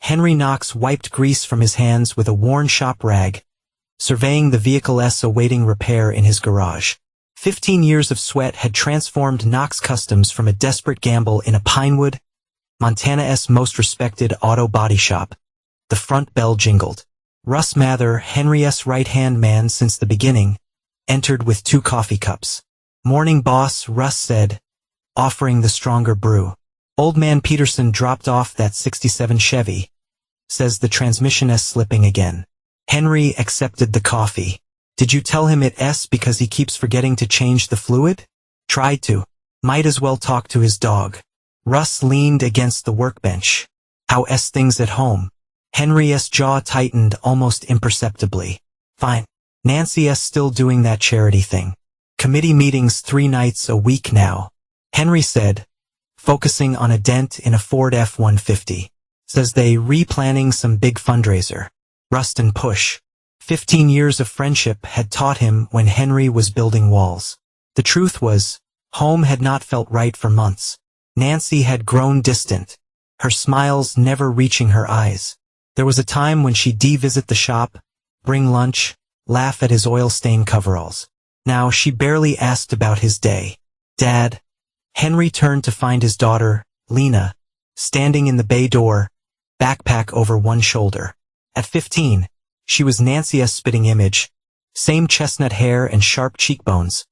Henry Knox wiped grease from his hands with a worn shop rag, surveying the vehicle's awaiting repair in his garage. 15 years of sweat had transformed Knox Customs from a desperate gamble in a Pinewood, Montana's most respected auto body shop. The front bell jingled. Russ Mather, Henry's right-hand man since the beginning, entered with 2 coffee cups. "Morning, boss," Russ said, offering the stronger brew. "Old man Peterson dropped off that '67 Chevy. Says the transmission is slipping again." Henry accepted the coffee. "Did you tell him it's because he keeps forgetting to change the fluid?" "Tried to. Might as well talk to his dog." Russ leaned against the workbench. "How's things at home?" Henry's jaw tightened almost imperceptibly. "Fine. Nancy's still doing that charity thing. Committee meetings 3 nights a week now," Henry said, focusing on a dent in a Ford F-150. "Says they replanning some big fundraiser. Rust and push." 15 years of friendship had taught him when Henry was building walls. The truth was, home had not felt right for months. Nancy had grown distant, her smiles never reaching her eyes. There was a time when she'd visit the shop, bring lunch, laugh at his oil-stained coveralls. Now she barely asked about his day. "Dad?" Henry turned to find his daughter, Lena, standing in the bay door, backpack over one shoulder. At 15, she was Nancy's spitting image, same chestnut hair and sharp cheekbones,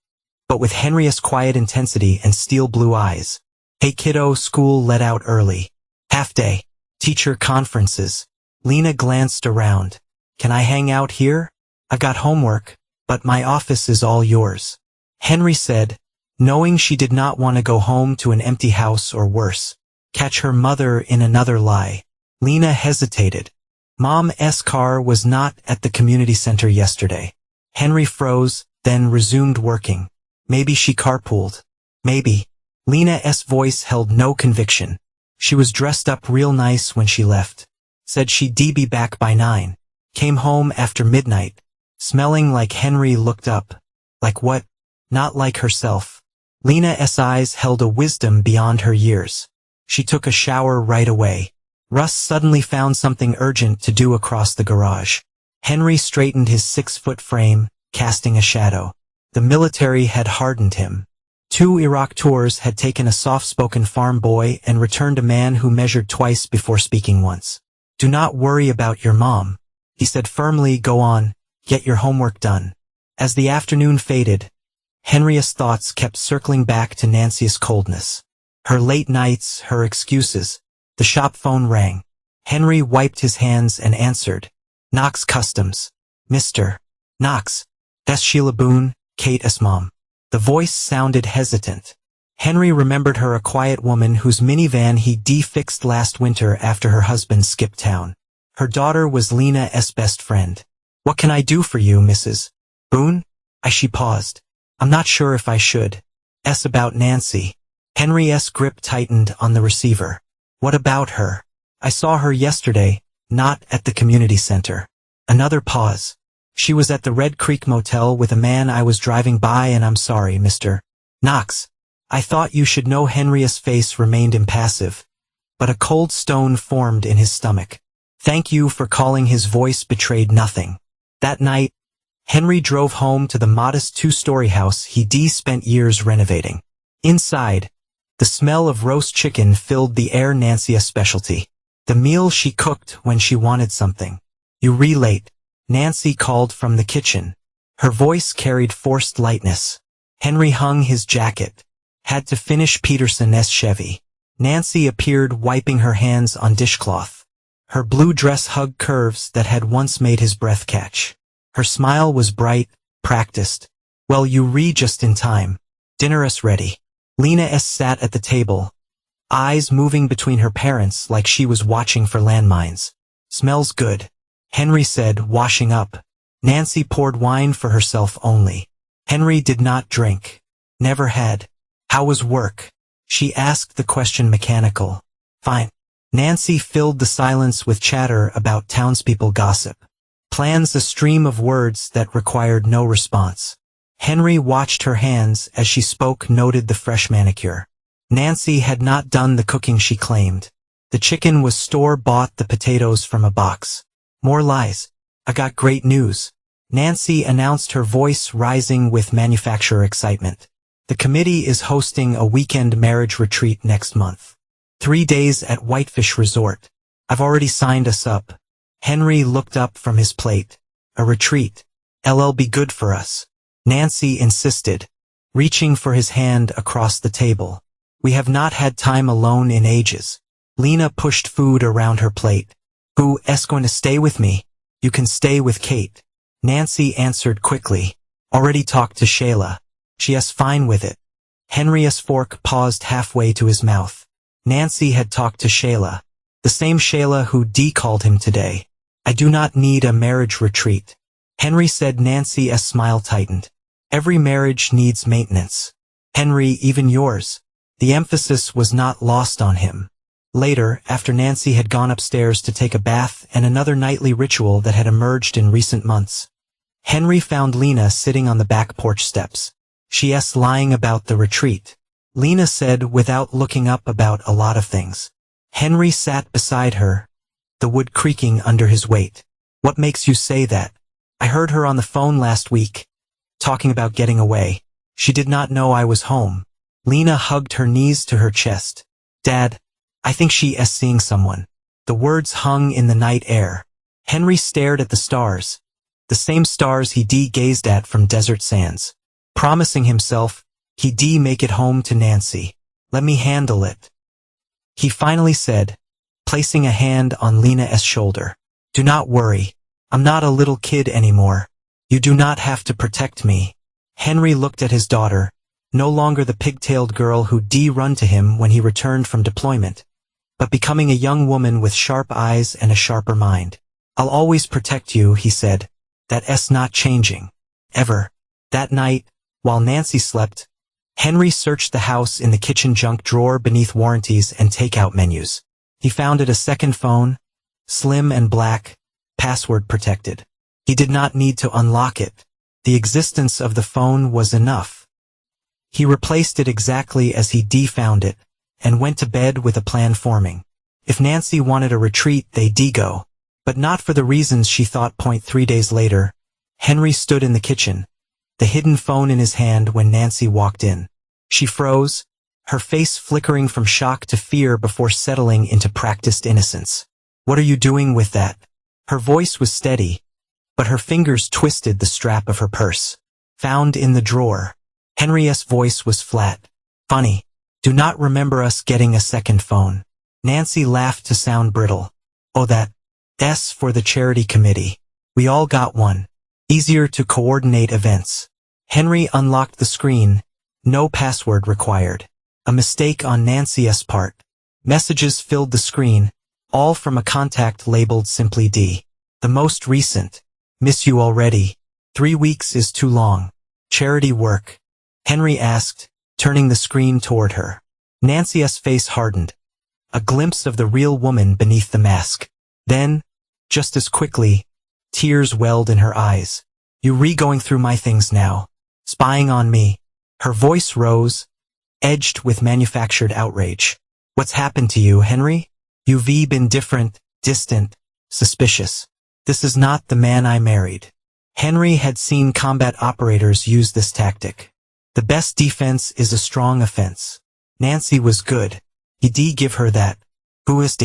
but with Henry's quiet intensity and steel blue eyes. "Hey kiddo, school let out early. Half day. Teacher conferences." Lena glanced around. "Can I hang out here? I've got homework, but my office is all yours," Henry said, knowing she did not want to go home to an empty house or worse, catch her mother in another lie. Lena hesitated. Mom's car was not at the community center yesterday. Henry froze, then resumed working. Maybe she carpooled. Maybe. Lena's voice held no conviction. She was dressed up real nice when she left. Said she'd be back by 9. Came home after midnight, smelling like. Henry looked up. Like what? Not like herself. Lena's eyes held a wisdom beyond her years. She took a shower right away. Russ suddenly found something urgent to do across the garage. Henry straightened his 6-foot frame, casting a shadow. The military had hardened him. 2 Iraq tours had taken a soft-spoken farm boy and returned a man who measured twice before speaking once. "Do not worry about your mom," he said firmly. "Go on, get your homework done." As the afternoon faded, Henry's thoughts kept circling back to Nancy's coldness. Her late nights, her excuses. The shop phone rang. Henry wiped his hands and answered. "Knox Customs. Mr. Knox. That's Sheila Boone, Kate's mom." The voice sounded hesitant. Henry remembered her, a quiet woman whose minivan he fixed last winter after her husband skipped town. Her daughter was Lena's best friend. "What can I do for you, Mrs. Boone?" She paused. "I'm not sure if I should. About Nancy." Henry's grip tightened on the receiver. "What about her?" "I saw her yesterday, not at the community center." Another pause. "She was at the Red Creek Motel with a man I was driving by, and I'm sorry, Mr. Knox. I thought you should know." Henry's face remained impassive, but a cold stone formed in his stomach. "Thank you for calling." His voice betrayed nothing. That night, Henry drove home to the modest 2-story house he'd spent years renovating. Inside, the smell of roast chicken filled the air. Nancy's specialty. The meal she cooked when she wanted something. "You late," Nancy called from the kitchen. Her voice carried forced lightness. Henry hung his jacket. Had to finish Peterson's Chevy. Nancy appeared, wiping her hands on dishcloth. Her blue dress hugged curves that had once made his breath catch. Her smile was bright, practiced. "Well, you just in time. Dinner's ready." Lena sat at the table, eyes moving between her parents like she was watching for landmines. "Smells good," Henry said, washing up. Nancy poured wine for herself only. Henry did not drink. Never had. "How was work?" She asked the question mechanical. "Fine." Nancy filled the silence with chatter about townspeople gossip. Plans, a stream of words that required no response. Henry watched her hands as she spoke, noted the fresh manicure. Nancy had not done the cooking she claimed. The chicken was store-bought, the potatoes from a box. More lies. I got great news. Nancy announced, her voice rising with manufacturer excitement. The committee is hosting a weekend marriage retreat next month. 3 days at Whitefish Resort. I've already signed us up. Henry looked up from his plate. A retreat. LL be good for us. Nancy insisted, reaching for his hand across the table. We have not had time alone in ages. Lena pushed food around her plate. Who's going to stay with me? You can stay with Kate. Nancy answered quickly. Already talked to Shayla. She's fine with it. Henry's fork paused halfway to his mouth. Nancy had talked to Shayla. The same Shayla who called him today. I do not need a marriage retreat. Henry said. Nancy's smile tightened. Every marriage needs maintenance. Henry, even yours. The emphasis was not lost on him. Later, after Nancy had gone upstairs to take a bath and another nightly ritual that had emerged in recent months, Henry found Lena sitting on the back porch steps. She's lying about the retreat. Lena said without looking up. About a lot of things. Henry sat beside her, the wood creaking under his weight. What makes you say that? I heard her on the phone last week, talking about getting away. She did not know I was home. Lena hugged her knees to her chest. Dad, I think she's seeing someone. The words hung in the night air. Henry stared at the stars. The same stars he gazed at from desert sands. Promising himself, he'd make it home to Nancy. Let me handle it. He finally said, placing a hand on Lena's shoulder. Do not worry. I'm not a little kid anymore. You do not have to protect me. Henry looked at his daughter, no longer the pigtailed girl who run to him when he returned from deployment, but becoming a young woman with sharp eyes and a sharper mind. I'll always protect you, he said. That's not changing. Ever. That night, while Nancy slept, Henry searched the house in the kitchen junk drawer beneath warranties and takeout menus. He found it a second phone, slim and black, password protected. He did not need to unlock it. The existence of the phone was enough. He replaced it exactly as he found it, and went to bed with a plan forming. If Nancy wanted a retreat, they'd go. But not for the reasons she thought. 3 days later, Henry stood in the kitchen, the hidden phone in his hand when Nancy walked in. She froze, her face flickering from shock to fear before settling into practiced innocence. What are you doing with that? Her voice was steady, but her fingers twisted the strap of her purse. Found in the drawer. Henry's voice was flat. Funny. Do not remember us getting a second phone. Nancy laughed to sound brittle. Oh, that's for the charity committee. We all got one. Easier to coordinate events. Henry unlocked the screen. No password required. A mistake on Nancy's part. Messages filled the screen, all from a contact labeled simply D. The most recent. Miss you already. 3 weeks is too long. Charity work? Henry asked, turning the screen toward her. Nancy's face hardened. A glimpse of the real woman beneath the mask. Then, just as quickly, tears welled in her eyes. You going through my things now? Spying on me? Her voice rose, edged with manufactured outrage. What's happened to you, Henry? You've been different, distant, suspicious. This is not the man I married. Henry had seen combat operators use this tactic. The best defense is a strong offense. Nancy was good. He'd give her that. Who is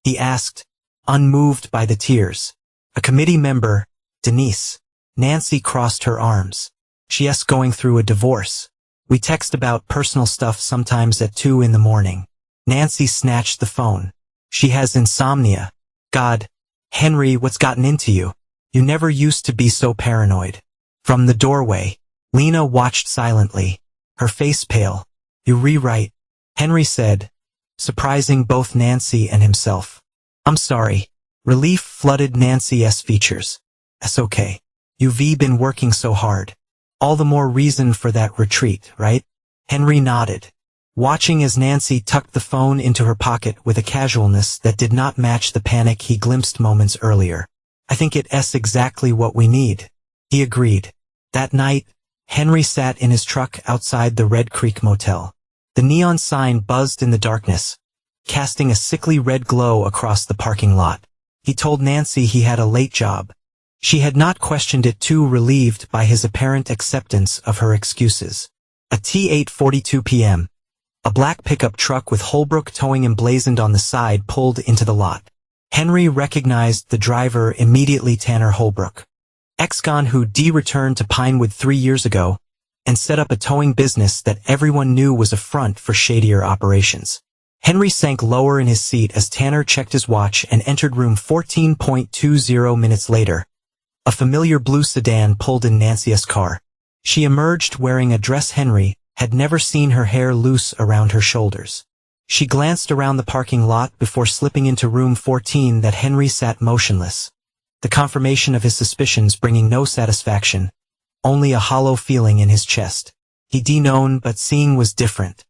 he asked, unmoved by the tears. A committee member, Denise. Nancy crossed her arms. She's going through a divorce. We text about personal stuff sometimes at 2 in the morning. Nancy snatched the phone. She has insomnia. God, Henry, what's gotten into you? You never used to be so paranoid. From the doorway, Lena watched silently, her face pale. You rewrite, Henry said, surprising both Nancy and himself. I'm sorry. Relief flooded Nancy's features. That's okay. You've been working so hard. All the more reason for that retreat, right? Henry nodded, watching as Nancy tucked the phone into her pocket with a casualness that did not match the panic he glimpsed moments earlier. I think it's exactly what we need. He agreed. That night, Henry sat in his truck outside the Red Creek Motel. The neon sign buzzed in the darkness, casting a sickly red glow across the parking lot. He told Nancy he had a late job. She had not questioned it, too relieved by his apparent acceptance of her excuses. At 8:42 p.m., a black pickup truck with Holbrook Towing emblazoned on the side pulled into the lot. Henry recognized the driver immediately, Tanner Holbrook, ex-con who returned to Pinewood 3 years ago and set up a towing business that everyone knew was a front for shadier operations. Henry sank lower in his seat as Tanner checked his watch and entered room 14.20 minutes later. A familiar blue sedan pulled in Nancy's car. She emerged wearing a dress. Henry had never seen her hair loose around her shoulders. She glanced around the parking lot before slipping into room 14 that Henry sat motionless. The confirmation of his suspicions bringing no satisfaction, only a hollow feeling in his chest. He'd known, but seeing was different.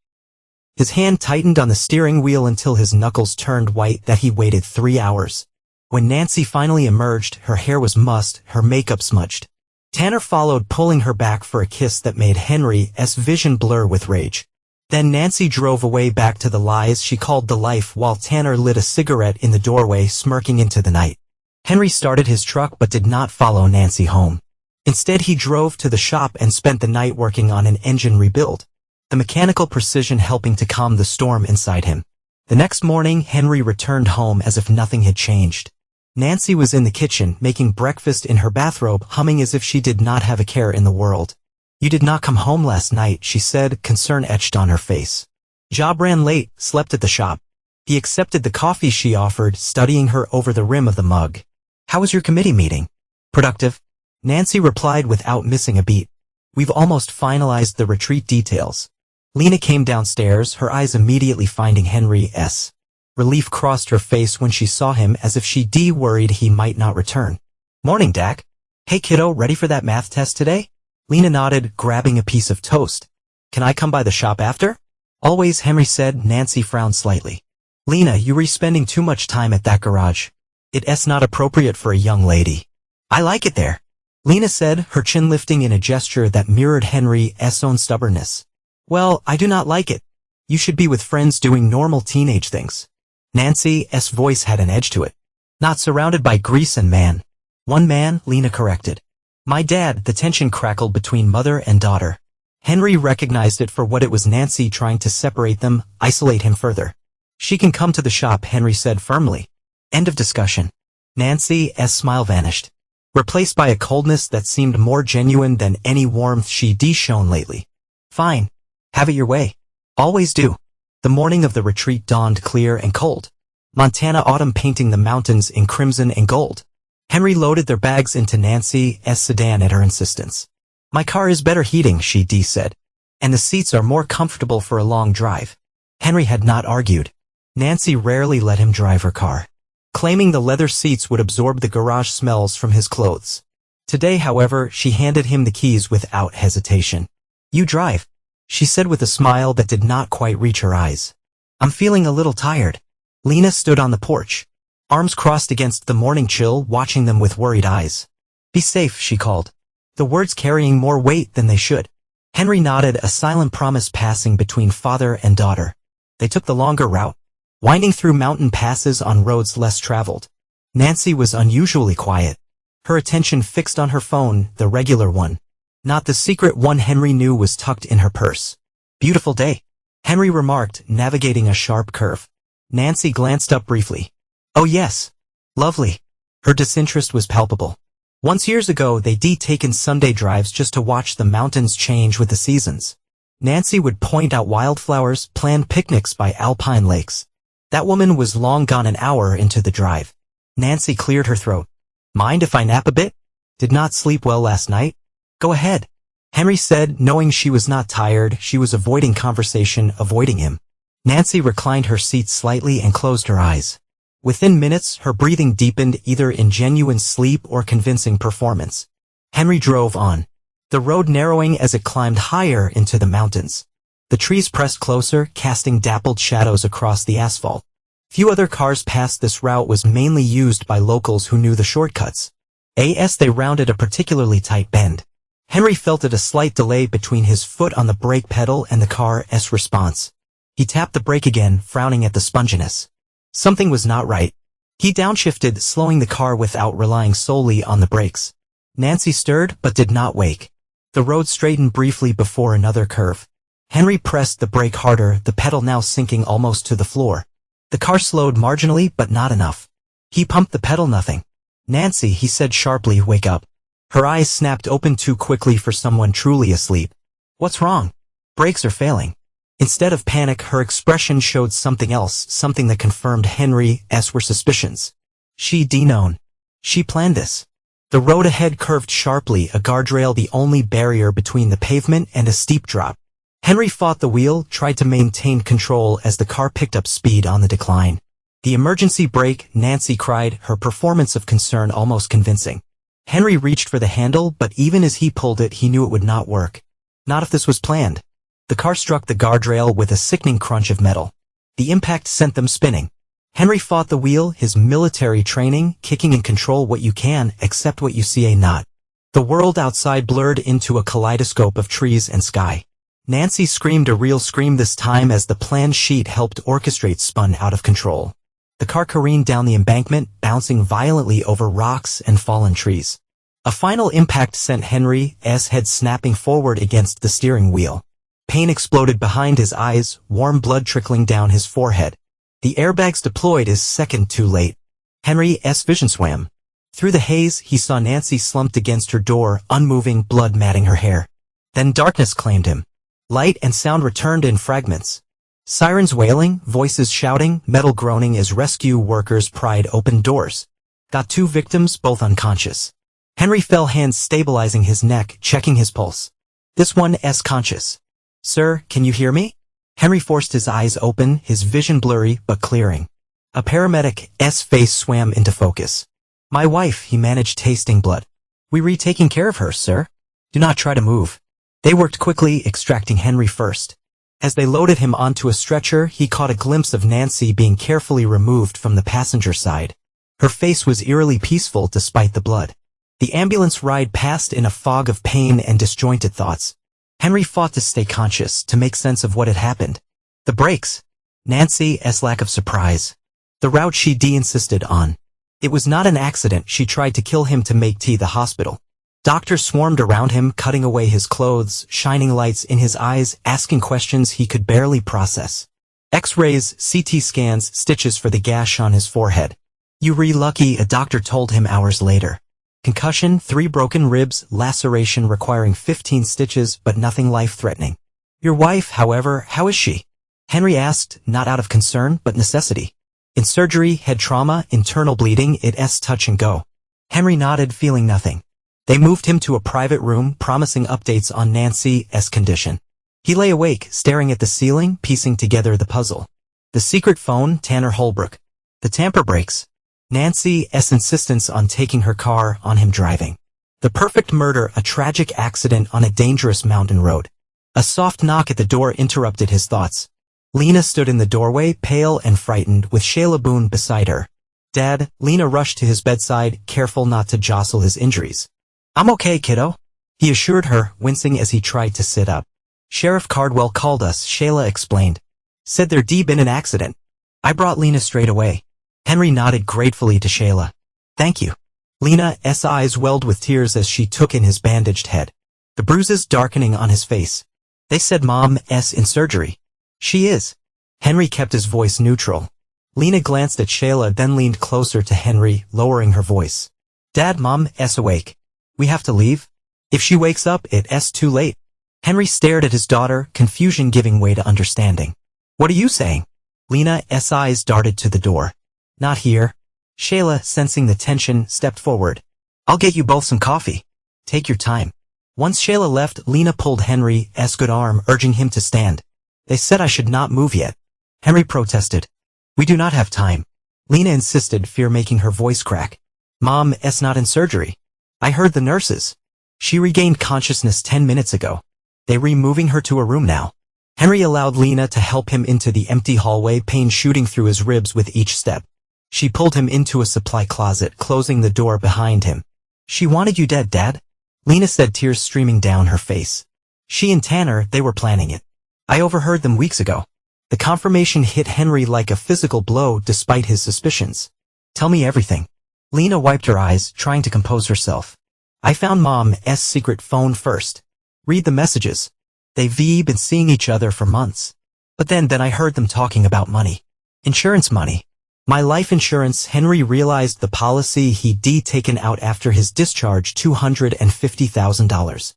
His hand tightened on the steering wheel until his knuckles turned white. That he waited 3 hours. When Nancy finally emerged, her hair was mussed, her makeup smudged. Tanner followed, pulling her back for a kiss that made Henry's vision blur with rage. Then Nancy drove away, back to the lies she called the life, while Tanner lit a cigarette in the doorway, smirking into the night. Henry started his truck but did not follow Nancy home. Instead, he drove to the shop and spent the night working on an engine rebuild, the mechanical precision helping to calm the storm inside him. The next morning, Henry returned home as if nothing had changed. Nancy was in the kitchen, making breakfast in her bathrobe, humming as if she did not have a care in the world. "You did not come home last night," she said, concern etched on her face. "Job ran late, slept at the shop." He accepted the coffee she offered, studying her over the rim of the mug. "How was your committee meeting?" "Productive," Nancy replied without missing a beat. "We've almost finalized the retreat details." Lena came downstairs, her eyes immediately finding Henry's. Relief crossed her face when she saw him, as if she worried he might not return. "Morning, Dak. Hey kiddo, ready for that math test today?" Lena nodded, grabbing a piece of toast. "Can I come by the shop after?" "Always," Henry said. Nancy frowned slightly. "Lena, you're spending too much time at that garage. It's not appropriate for a young lady." "I like it there," Lena said, her chin lifting in a gesture that mirrored Henry's own stubbornness. "Well, I do not like it. You should be with friends doing normal teenage things." Nancy's voice had an edge to it. "Not surrounded by grease and man." "One man," Lena corrected. "My dad." The tension crackled between mother and daughter. Henry recognized it for what it was, Nancy trying to separate them, isolate him further. "She can come to the shop," Henry said firmly. End of discussion. Nancy's smile vanished, replaced by a coldness that seemed more genuine than any warmth she'd shown lately. "Fine. Have it your way. Always do." The morning of the retreat dawned clear and cold. Montana autumn painting the mountains in crimson and gold. Henry loaded their bags into Nancy's sedan at her insistence. "My car is better heating," she said. "And the seats are more comfortable for a long drive." Henry had not argued. Nancy rarely let him drive her car, claiming the leather seats would absorb the garage smells from his clothes. Today, however, she handed him the keys without hesitation. "You drive," she said with a smile that did not quite reach her eyes. "I'm feeling a little tired." Lena stood on the porch, arms crossed against the morning chill, watching them with worried eyes. "Be safe," she called, the words carrying more weight than they should. Henry nodded, a silent promise passing between father and daughter. They took the longer route, winding through mountain passes on roads less traveled. Nancy was unusually quiet, her attention fixed on her phone, the regular one, not the secret one Henry knew was tucked in her purse. "Beautiful day," Henry remarked, navigating a sharp curve. Nancy glanced up briefly. "Oh yes. Lovely." Her disinterest was palpable. Once years ago they'd taken Sunday drives just to watch the mountains change with the seasons. Nancy would point out wildflowers, plan picnics by alpine lakes. That woman was long gone an hour into the drive. Nancy cleared her throat. "Mind if I nap a bit? Did not sleep well last night?" "Go ahead," Henry said, knowing she was not tired. She was avoiding conversation, avoiding him. Nancy reclined her seat slightly and closed her eyes. Within minutes, her breathing deepened, either in genuine sleep or convincing performance. Henry drove on, the road narrowing as it climbed higher into the mountains. The trees pressed closer, casting dappled shadows across the asphalt. Few other cars passed. This route was mainly used by locals who knew the shortcuts. As they rounded a particularly tight bend, Henry felt it, a slight delay between his foot on the brake pedal and the car's response. He tapped the brake again, frowning at the sponginess. Something was not right. He downshifted, slowing the car without relying solely on the brakes. Nancy stirred, but did not wake. The road straightened briefly before another curve. Henry pressed the brake harder, the pedal now sinking almost to the floor. The car slowed marginally, but not enough. He pumped the pedal, nothing. "Nancy," he said sharply, "wake up." Her eyes snapped open too quickly for someone truly asleep. "What's wrong?" "Brakes are failing." Instead of panic, her expression showed something else, something that confirmed Henry's were suspicions. She'd known. She planned this. The road ahead curved sharply, a guardrail the only barrier between the pavement and a steep drop. Henry fought the wheel, tried to maintain control as the car picked up speed on the decline. "The emergency brake," Nancy cried, her performance of concern almost convincing. Henry reached for the handle, but even as he pulled it, he knew it would not work. Not if this was planned. The car struck the guardrail with a sickening crunch of metal. The impact sent them spinning. Henry fought the wheel, his military training, kicking in control what you can, accept what you see not. The world outside blurred into a kaleidoscope of trees and sky. Nancy screamed a real scream this time as the planned sheet helped orchestrate spun out of control. The car careened down the embankment, bouncing violently over rocks and fallen trees. A final impact sent Henry's head snapping forward against the steering wheel. Pain exploded behind his eyes, warm blood trickling down his forehead. The airbags deployed a second too late. Henry's vision swam. Through the haze, he saw Nancy slumped against her door, unmoving, blood matting her hair. Then darkness claimed him. Light and sound returned in fragments. Sirens wailing, voices shouting, metal groaning as rescue workers pried open doors. Got 2 victims, both unconscious. Henry fell, hands stabilizing his neck, checking his pulse. "This one's conscious." "Sir, can you hear me?" Henry forced his eyes open, his vision blurry but clearing. A paramedic's face swam into focus. "My wife," he managed, tasting blood. "We taking care of her, sir. Do not try to move." They worked quickly, extracting Henry first. As they loaded him onto a stretcher, he caught a glimpse of Nancy being carefully removed from the passenger side. Her face was eerily peaceful despite the blood. The ambulance ride passed in a fog of pain and disjointed thoughts. Henry fought to stay conscious, to make sense of what had happened. The brakes. Nancy's lack of surprise. The route she insisted on. It was not an accident. She tried to kill him to make the hospital. Doctors swarmed around him, cutting away his clothes, shining lights in his eyes, asking questions he could barely process. X-rays, CT scans, stitches for the gash on his forehead. "You're lucky," a doctor told him hours later. Concussion, 3 broken ribs, laceration requiring 15 stitches, but nothing life-threatening. "Your wife, however, how is she?" Henry asked, not out of concern, but necessity. "In surgery, head trauma, internal bleeding, it's touch and go." Henry nodded, feeling nothing. They moved him to a private room, promising updates on Nancy's condition. He lay awake, staring at the ceiling, piecing together the puzzle. The secret phone, Tanner Holbrook. The tamper brakes. Nancy's insistence on taking her car, on him driving. The perfect murder, a tragic accident on a dangerous mountain road. A soft knock at the door interrupted his thoughts. Lena stood in the doorway, pale and frightened, with Shayla Boone beside her. "Dad," Lena rushed to his bedside, careful not to jostle his injuries. "I'm okay, kiddo," he assured her, wincing as he tried to sit up. "Sheriff Cardwell called us," Shayla explained. "Said there'd been an accident. I brought Lena straight away." Henry nodded gratefully to Shayla. "Thank you." Lena's eyes welled with tears as she took in his bandaged head. The bruises darkening on his face. "They said Mom's in surgery." "She is." Henry kept his voice neutral. Lena glanced at Shayla, then leaned closer to Henry, lowering her voice. "Dad, Mom's awake. We have to leave. If she wakes up, it's too late." Henry stared at his daughter, confusion giving way to understanding. "What are you saying?" Lena's eyes darted to the door. "Not here." Shayla, sensing the tension, stepped forward. "I'll get you both some coffee. Take your time." Once Shayla left, Lena pulled Henry's good arm, urging him to stand. "They said I should not move yet." Henry protested. "We do not have time." Lena insisted, fear making her voice crack. "Mom's not in surgery. I heard the nurses. She regained consciousness 10 minutes ago. They're moving her to a room now." Henry allowed Lena to help him into the empty hallway, pain shooting through his ribs with each step. She pulled him into a supply closet, closing the door behind him. "She wanted you dead, Dad," Lena said, tears streaming down her face. "She and Tanner, they were planning it. I overheard them weeks ago. The confirmation hit Henry like a physical blow despite his suspicions. Tell me everything. Lena wiped her eyes, trying to compose herself. I found Mom's secret phone first. Read the messages. They've been seeing each other for months. But then I heard them talking about money. Insurance money. My life insurance. Henry realized the policy he'd taken out after his discharge, $250,000.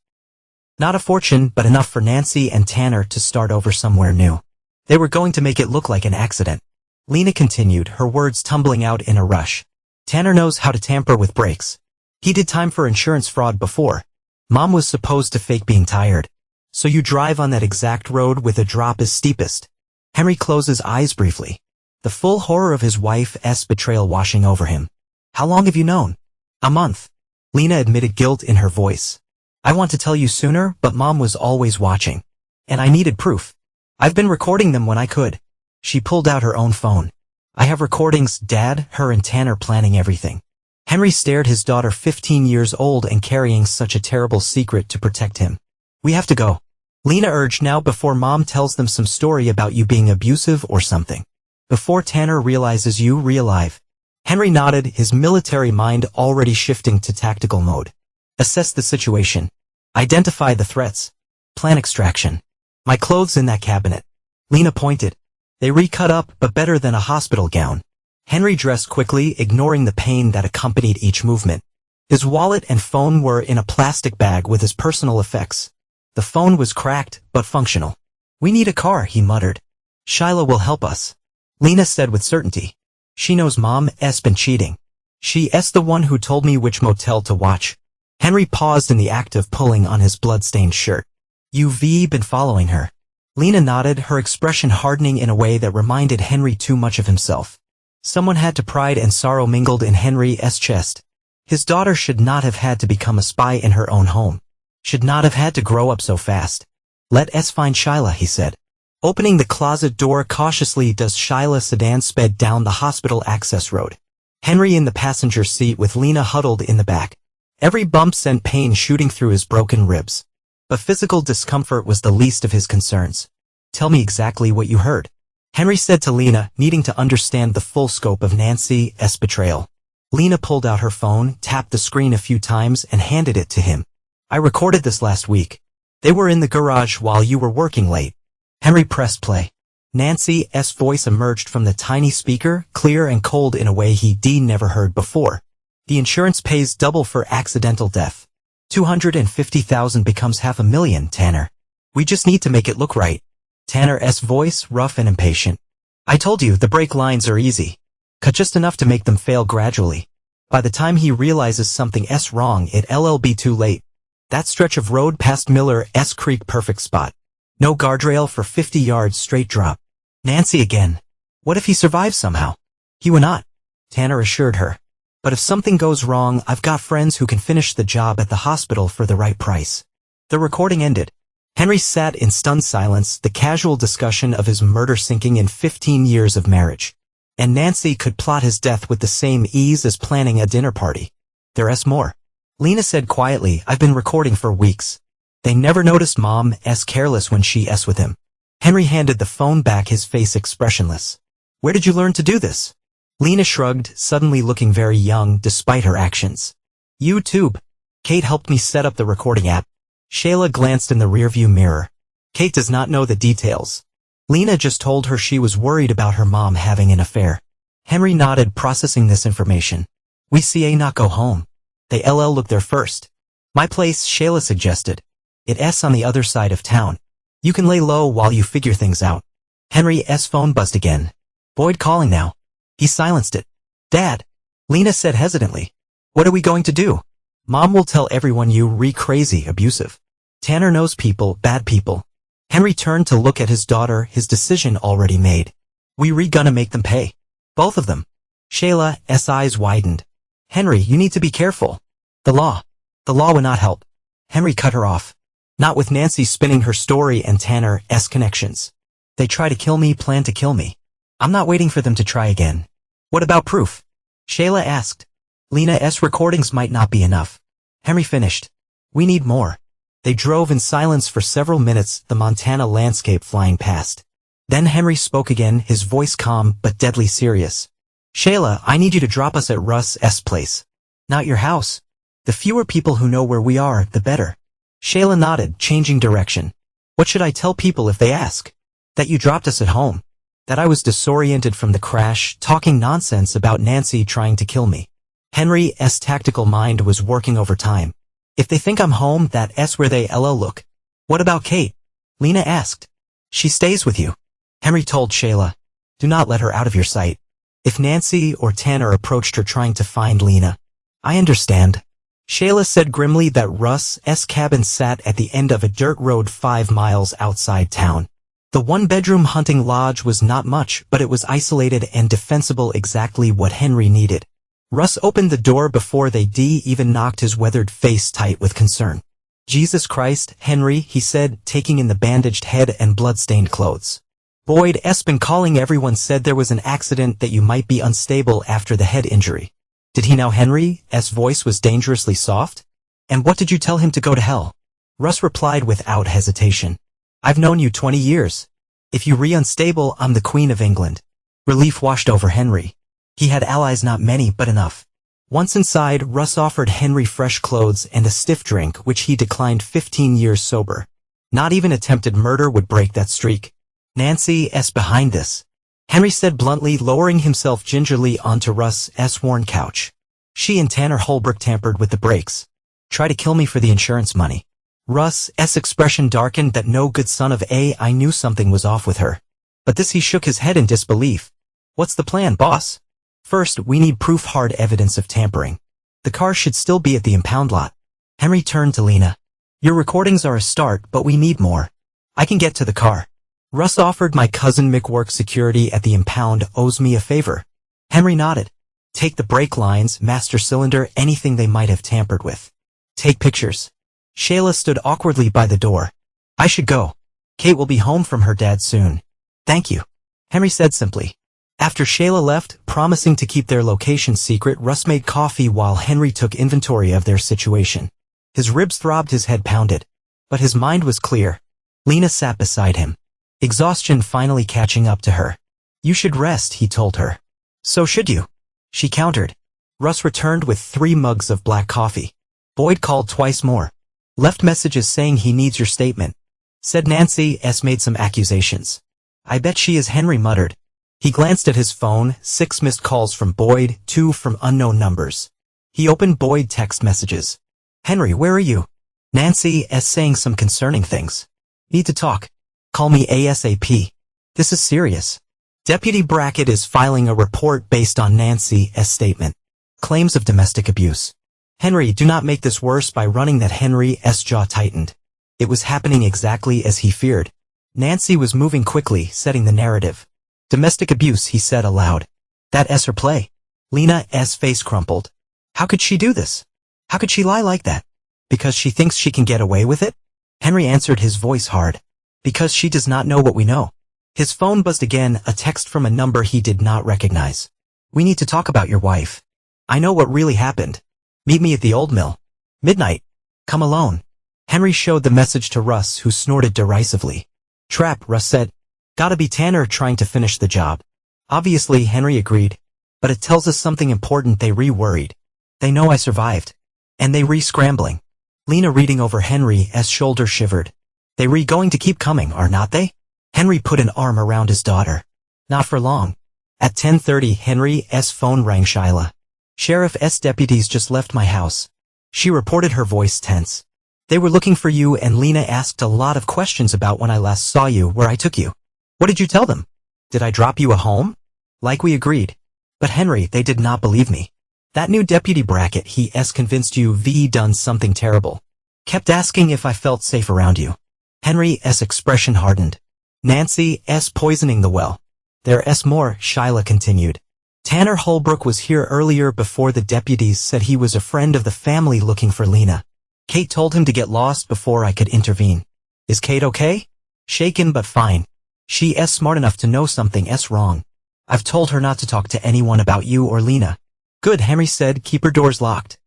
Not a fortune, but enough for Nancy and Tanner to start over somewhere new. They were going to make it look like an accident. Lena continued, her words tumbling out in a rush. Tanner knows how to tamper with brakes. He did time for insurance fraud before. Mom was supposed to fake being tired. So you drive on that exact road with a drop as steepest. Henry closed his eyes briefly. The full horror of his wife's betrayal washing over him. How long have you known? A month. Lena admitted guilt in her voice. I want to tell you sooner, but Mom was always watching. And I needed proof. I've been recording them when I could. She pulled out her own phone. I have recordings, Dad, her and Tanner planning everything. Henry stared, his daughter 15 years old and carrying such a terrible secret to protect him. We have to go. Lena urged, now before Mom tells them some story about you being abusive or something. Before Tanner realizes you're alive. Henry nodded, his military mind already shifting to tactical mode. Assess the situation. Identify the threats. Plan extraction. My clothes in that cabinet. Lena pointed. They recut up, but better than a hospital gown. Henry dressed quickly, ignoring the pain that accompanied each movement. His wallet and phone were in a plastic bag with his personal effects. The phone was cracked, but functional. We need a car, he muttered. Shyla will help us. Lena said with certainty. She knows Mom's been cheating. She's the one who told me which motel to watch. Henry paused in the act of pulling on his blood-stained shirt. You've been following her. Lena nodded, her expression hardening in a way that reminded Henry too much of himself. Someone had to. Pride and sorrow mingled in Henry's chest. His daughter should not have had to become a spy in her own home. Should not have had to grow up so fast. Let's find Shyla, he said. Opening the closet door cautiously, Shyla's sedan sped down the hospital access road. Henry in the passenger seat with Lena huddled in the back. Every bump sent pain shooting through his broken ribs. But physical discomfort was the least of his concerns. Tell me exactly what you heard, Henry said to Lena, needing to understand the full scope of Nancy's betrayal. Lena pulled out her phone, tapped the screen a few times, and handed it to him. I recorded this last week. They were in the garage while you were working late. Henry pressed play. Nancy's voice emerged from the tiny speaker, clear and cold in a way he'd never heard before. The insurance pays double for accidental death. $250,000 becomes $500,000, Tanner. We just need to make it look right. Tanner's voice, rough and impatient. I told you, the brake lines are easy. Cut just enough to make them fail gradually. By the time he realizes something's wrong, it'll be too late. That stretch of road past Miller's Creek, perfect spot. No guardrail for 50 yards straight drop. Nancy again. What if he survives somehow? He will not, Tanner assured her. But if something goes wrong, I've got friends who can finish the job at the hospital for the right price. The recording ended. Henry sat in stunned silence, the casual discussion of his murder sinking in 15 years of marriage. And Nancy could plot his death with the same ease as planning a dinner party. There's more. Lena said quietly, I've been recording for weeks. They never noticed Mom's careless when she's with him. Henry handed the phone back, his face expressionless. Where did you learn to do this? Lena shrugged, suddenly looking very young despite her actions. YouTube. Kate helped me set up the recording app. Shayla glanced in the rearview mirror. Kate does not know the details. Lena just told her she was worried about her mom having an affair. Henry nodded, processing this information. We not go home. They look there first. My place, Shayla suggested. It's on the other side of town. You can lay low while you figure things out. Henry's phone buzzed again. Boyd calling now. He silenced it. Dad, Lena said hesitantly. What are we going to do? Mom will tell everyone you crazy, abusive. Tanner knows people, bad people. Henry turned to look at his daughter, his decision already made. We gonna make them pay. Both of them. Shayla's eyes widened. Henry, you need to be careful. The law will not help. Henry cut her off. Not with Nancy spinning her story and Tanner's connections. They try to kill me, plan to kill me. I'm not waiting for them to try again. What about proof? Shayla asked. Lena's recordings might not be enough. Henry finished. We need more. They drove in silence for several minutes, the Montana landscape flying past. Then Henry spoke again, his voice calm but deadly serious. Shayla, I need you to drop us at Russ's place. Not your house. The fewer people who know where we are, the better. Shayla nodded, changing direction. What should I tell people if they ask? That you dropped us at home. That I was disoriented from the crash, talking nonsense about Nancy trying to kill me. Henry's tactical mind was working overtime. If they think I'm home, that's where they look. What about Kate? Lena asked. She stays with you. Henry told Shayla. Do not let her out of your sight. If Nancy or Tanner approached her trying to find Lena. I understand. Shayla said grimly that Russ's cabin sat at the end of a dirt road 5 miles outside town. The one-bedroom hunting lodge was not much, but it was isolated and defensible, exactly what Henry needed. Russ opened the door before they even knocked, his weathered face tight with concern. Jesus Christ, Henry, he said, taking in the bandaged head and blood-stained clothes. Boyd's been calling. Everyone said there was an accident, that you might be unstable after the head injury. Did he now? Henry's voice was dangerously soft. And what did you tell him? To go to hell? Russ replied without hesitation. I've known you 20 years. If you're unstable, I'm the Queen of England. Relief washed over Henry. He had allies, not many, but enough. Once inside, Russ offered Henry fresh clothes and a stiff drink, which he declined. 15 years sober. Not even attempted murder would break that streak. Nancy's behind this, Henry said bluntly, lowering himself gingerly onto Russ's worn couch. She and Tanner Holbrook tampered with the brakes. Try to kill me for the insurance money. Russ's expression darkened. That no good son of a. I knew something was off with her. But this, he shook his head in disbelief. What's the plan, boss? First, we need proof, hard evidence of tampering. The car should still be at the impound lot. Henry turned to Lena. Your recordings are a start, but we need more. I can get to the car. Russ offered. My cousin Mick works security at the impound, owes me a favor. Henry nodded. Take the brake lines, master cylinder, anything they might have tampered with. Take pictures. Shayla stood awkwardly by the door. I should go. Kate will be home from her dad soon. Thank you, Henry said simply. After Shayla left, promising to keep their location secret, Russ made coffee while Henry took inventory of their situation. His ribs throbbed, his head pounded. But his mind was clear. Lena sat beside him. Exhaustion finally catching up to her. You should rest, he told her. So should you, she countered. Russ returned with 3 mugs of black coffee. Boyd called twice more. Left messages saying he needs your statement. Said Nancy's made some accusations. I bet she is, Henry muttered. He glanced at his phone, 6 missed calls from Boyd, 2 from unknown numbers. He opened Boyd's text messages. Henry, where are you? Nancy's saying some concerning things. Need to talk. Call me ASAP. This is serious. Deputy Brackett is filing a report based on Nancy's statement. Claims of domestic abuse. Henry, do not make this worse by running. That Henry's jaw tightened. It was happening exactly as he feared. Nancy was moving quickly, setting the narrative. Domestic abuse, he said aloud. That's her play. Lena's face crumpled. How could she do this? How could she lie like that? Because she thinks she can get away with it? Henry answered, his voice hard. Because she does not know what we know. His phone buzzed again, a text from a number he did not recognize. We need to talk about your wife. I know what really happened. Meet me at the old mill. Midnight. Come alone. Henry showed the message to Russ, who snorted derisively. Trap, Russ said. Gotta be Tanner trying to finish the job. Obviously, Henry agreed. But it tells us something important. They worried. They know I survived. And they scrambling. Lena reading over Henry's shoulder shivered. They going to keep coming, are not they? Henry put an arm around his daughter. Not for long. At 10:30, Henry's phone rang. Shayla. Sheriff's deputies just left my house. She reported, her voice tense. They were looking for you, and Lena asked a lot of questions about when I last saw you, where I took you. What did you tell them? Did I drop you a home? Like we agreed. But Henry, they did not believe me. That new deputy Brackett, he's convinced you've done something terrible. Kept asking if I felt safe around you. Henry's expression hardened. Nancy's poisoning the well. There's more, Shayla continued. Tanner Holbrook was here earlier before the deputies said he was a friend of the family looking for Lena. Kate told him to get lost before I could intervene. Is Kate okay? Shaken but fine. She's smart enough to know something's wrong. I've told her not to talk to anyone about you or Lena. Good, Henry said, keep her doors locked.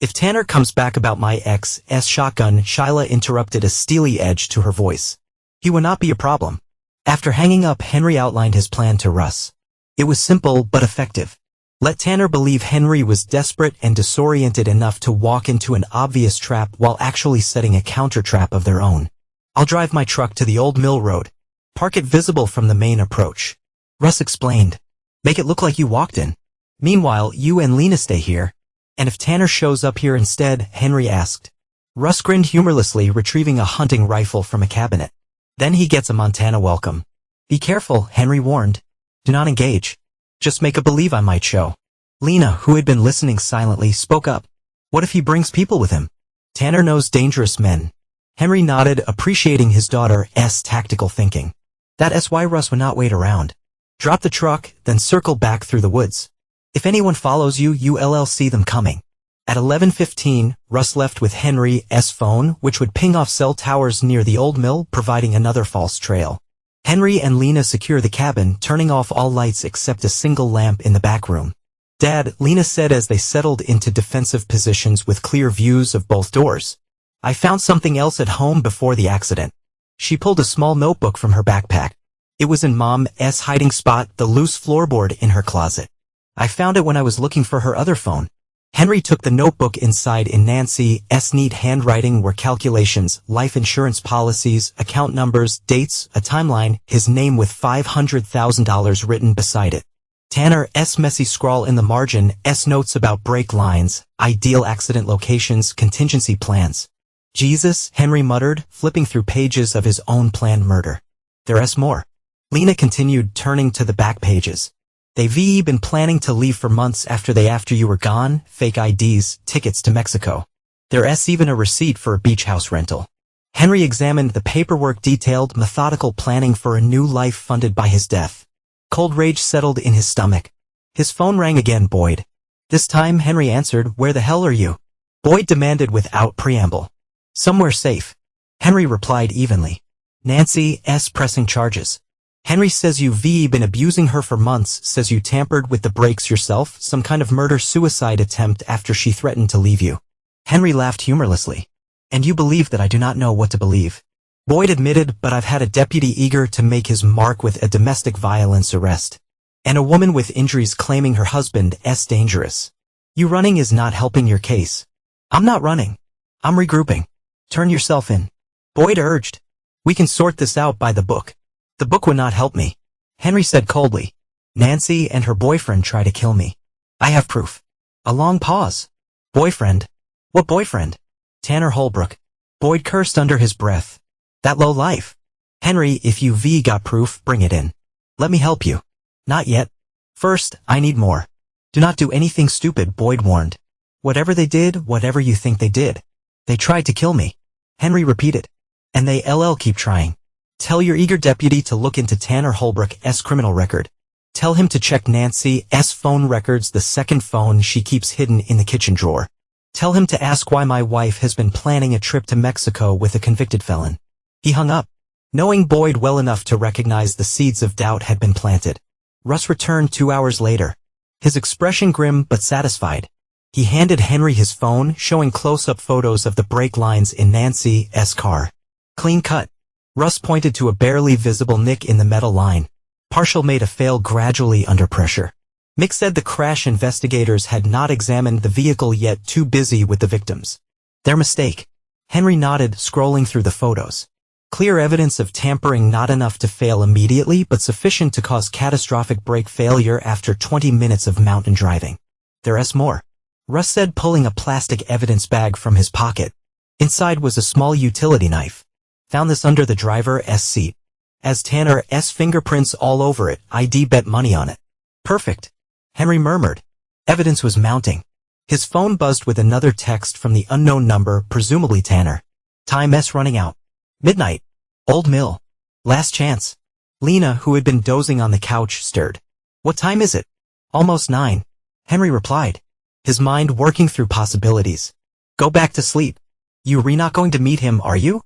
If Tanner comes back about my ex's shotgun, Shayla interrupted, a steely edge to her voice. He will not be a problem. After hanging up, Henry outlined his plan to Russ. It was simple but effective. Let Tanner believe Henry was desperate and disoriented enough to walk into an obvious trap while actually setting a counter-trap of their own. I'll drive my truck to the old mill road. Park it visible from the main approach. Russ explained. Make it look like you walked in. Meanwhile, you and Lena stay here. And if Tanner shows up here instead, Henry asked. Russ grinned humorlessly, retrieving a hunting rifle from a cabinet. Then he gets a Montana welcome. Be careful, Henry warned. Do not engage. Just make a believe I might show. Lena, who had been listening silently, spoke up. What if he brings people with him? Tanner knows dangerous men. Henry nodded, appreciating his daughter's tactical thinking. That's why Russ would not wait around. Drop the truck, then circle back through the woods. If anyone follows you, you'll see them coming. At 11:15, Russ left with Henry's phone, which would ping off cell towers near the old mill, providing another false trail. Henry and Lena secure the cabin, turning off all lights except a single lamp in the back room. Dad, Lena said as they settled into defensive positions with clear views of both doors. I found something else at home before the accident. She pulled a small notebook from her backpack. It was in Mom's hiding spot, the loose floorboard in her closet. I found it when I was looking for her other phone. Henry took the notebook. Inside in Nancy's neat handwriting were calculations, life insurance policies, account numbers, dates, a timeline, his name with $500,000 written beside it. Tanner's messy scrawl in the margin, notes about brake lines, ideal accident locations, contingency plans. Jesus, Henry muttered, flipping through pages of his own planned murder. There's more. Lena continued, turning to the back pages. They've been planning to leave for months after you were gone, fake IDs, tickets to Mexico. There's even a receipt for a beach house rental. Henry examined the paperwork, detailed, methodical planning for a new life funded by his death. Cold rage settled in his stomach. His phone rang again. Boyd. This time Henry answered. Where the hell are you? Boyd demanded without preamble. Somewhere safe. Henry replied evenly. Nancy's pressing charges. Henry says you've been abusing her for months, says you tampered with the brakes yourself, some kind of murder-suicide attempt after she threatened to leave you. Henry laughed humorlessly. And you believe that I do not know what to believe. Boyd admitted, but I've had a deputy eager to make his mark with a domestic violence arrest. And a woman with injuries claiming her husband's dangerous. You running is not helping your case. I'm not running. I'm regrouping. Turn yourself in. Boyd urged. We can sort this out by the book. The book would not help me. Henry said coldly. Nancy and her boyfriend try to kill me. I have proof. A long pause. Boyfriend? What boyfriend? Tanner Holbrook. Boyd cursed under his breath. That low life. Henry, if you got proof, bring it in. Let me help you. Not yet. First, I need more. Do not do anything stupid, Boyd warned. Whatever they did, whatever you think they did. They tried to kill me. Henry repeated. And they keep trying. Tell your eager deputy to look into Tanner Holbrook's criminal record. Tell him to check Nancy's phone records, the second phone she keeps hidden in the kitchen drawer. Tell him to ask why my wife has been planning a trip to Mexico with a convicted felon. He hung up, knowing Boyd well enough to recognize the seeds of doubt had been planted. Russ returned 2 hours later. His expression grim but satisfied. He handed Henry his phone, showing close-up photos of the brake lines in Nancy's car. Clean cut. Russ pointed to a barely visible nick in the metal line. Partial made a fail gradually under pressure. Mick said the crash investigators had not examined the vehicle yet, too busy with the victims. Their mistake. Henry nodded, scrolling through the photos. Clear evidence of tampering, not enough to fail immediately, but sufficient to cause catastrophic brake failure after 20 minutes of mountain driving. There's more. Russ said, pulling a plastic evidence bag from his pocket. Inside was a small utility knife. Found this under the driver's seat. As Tanner's fingerprints all over it, I'd bet money on it. Perfect. Henry murmured. Evidence was mounting. His phone buzzed with another text from the unknown number, presumably Tanner. Time's running out. Midnight. Old Mill. Last chance. Lena, who had been dozing on the couch, stirred. What time is it? Almost 9. Henry replied. His mind working through possibilities. Go back to sleep. You're not going to meet him, are you?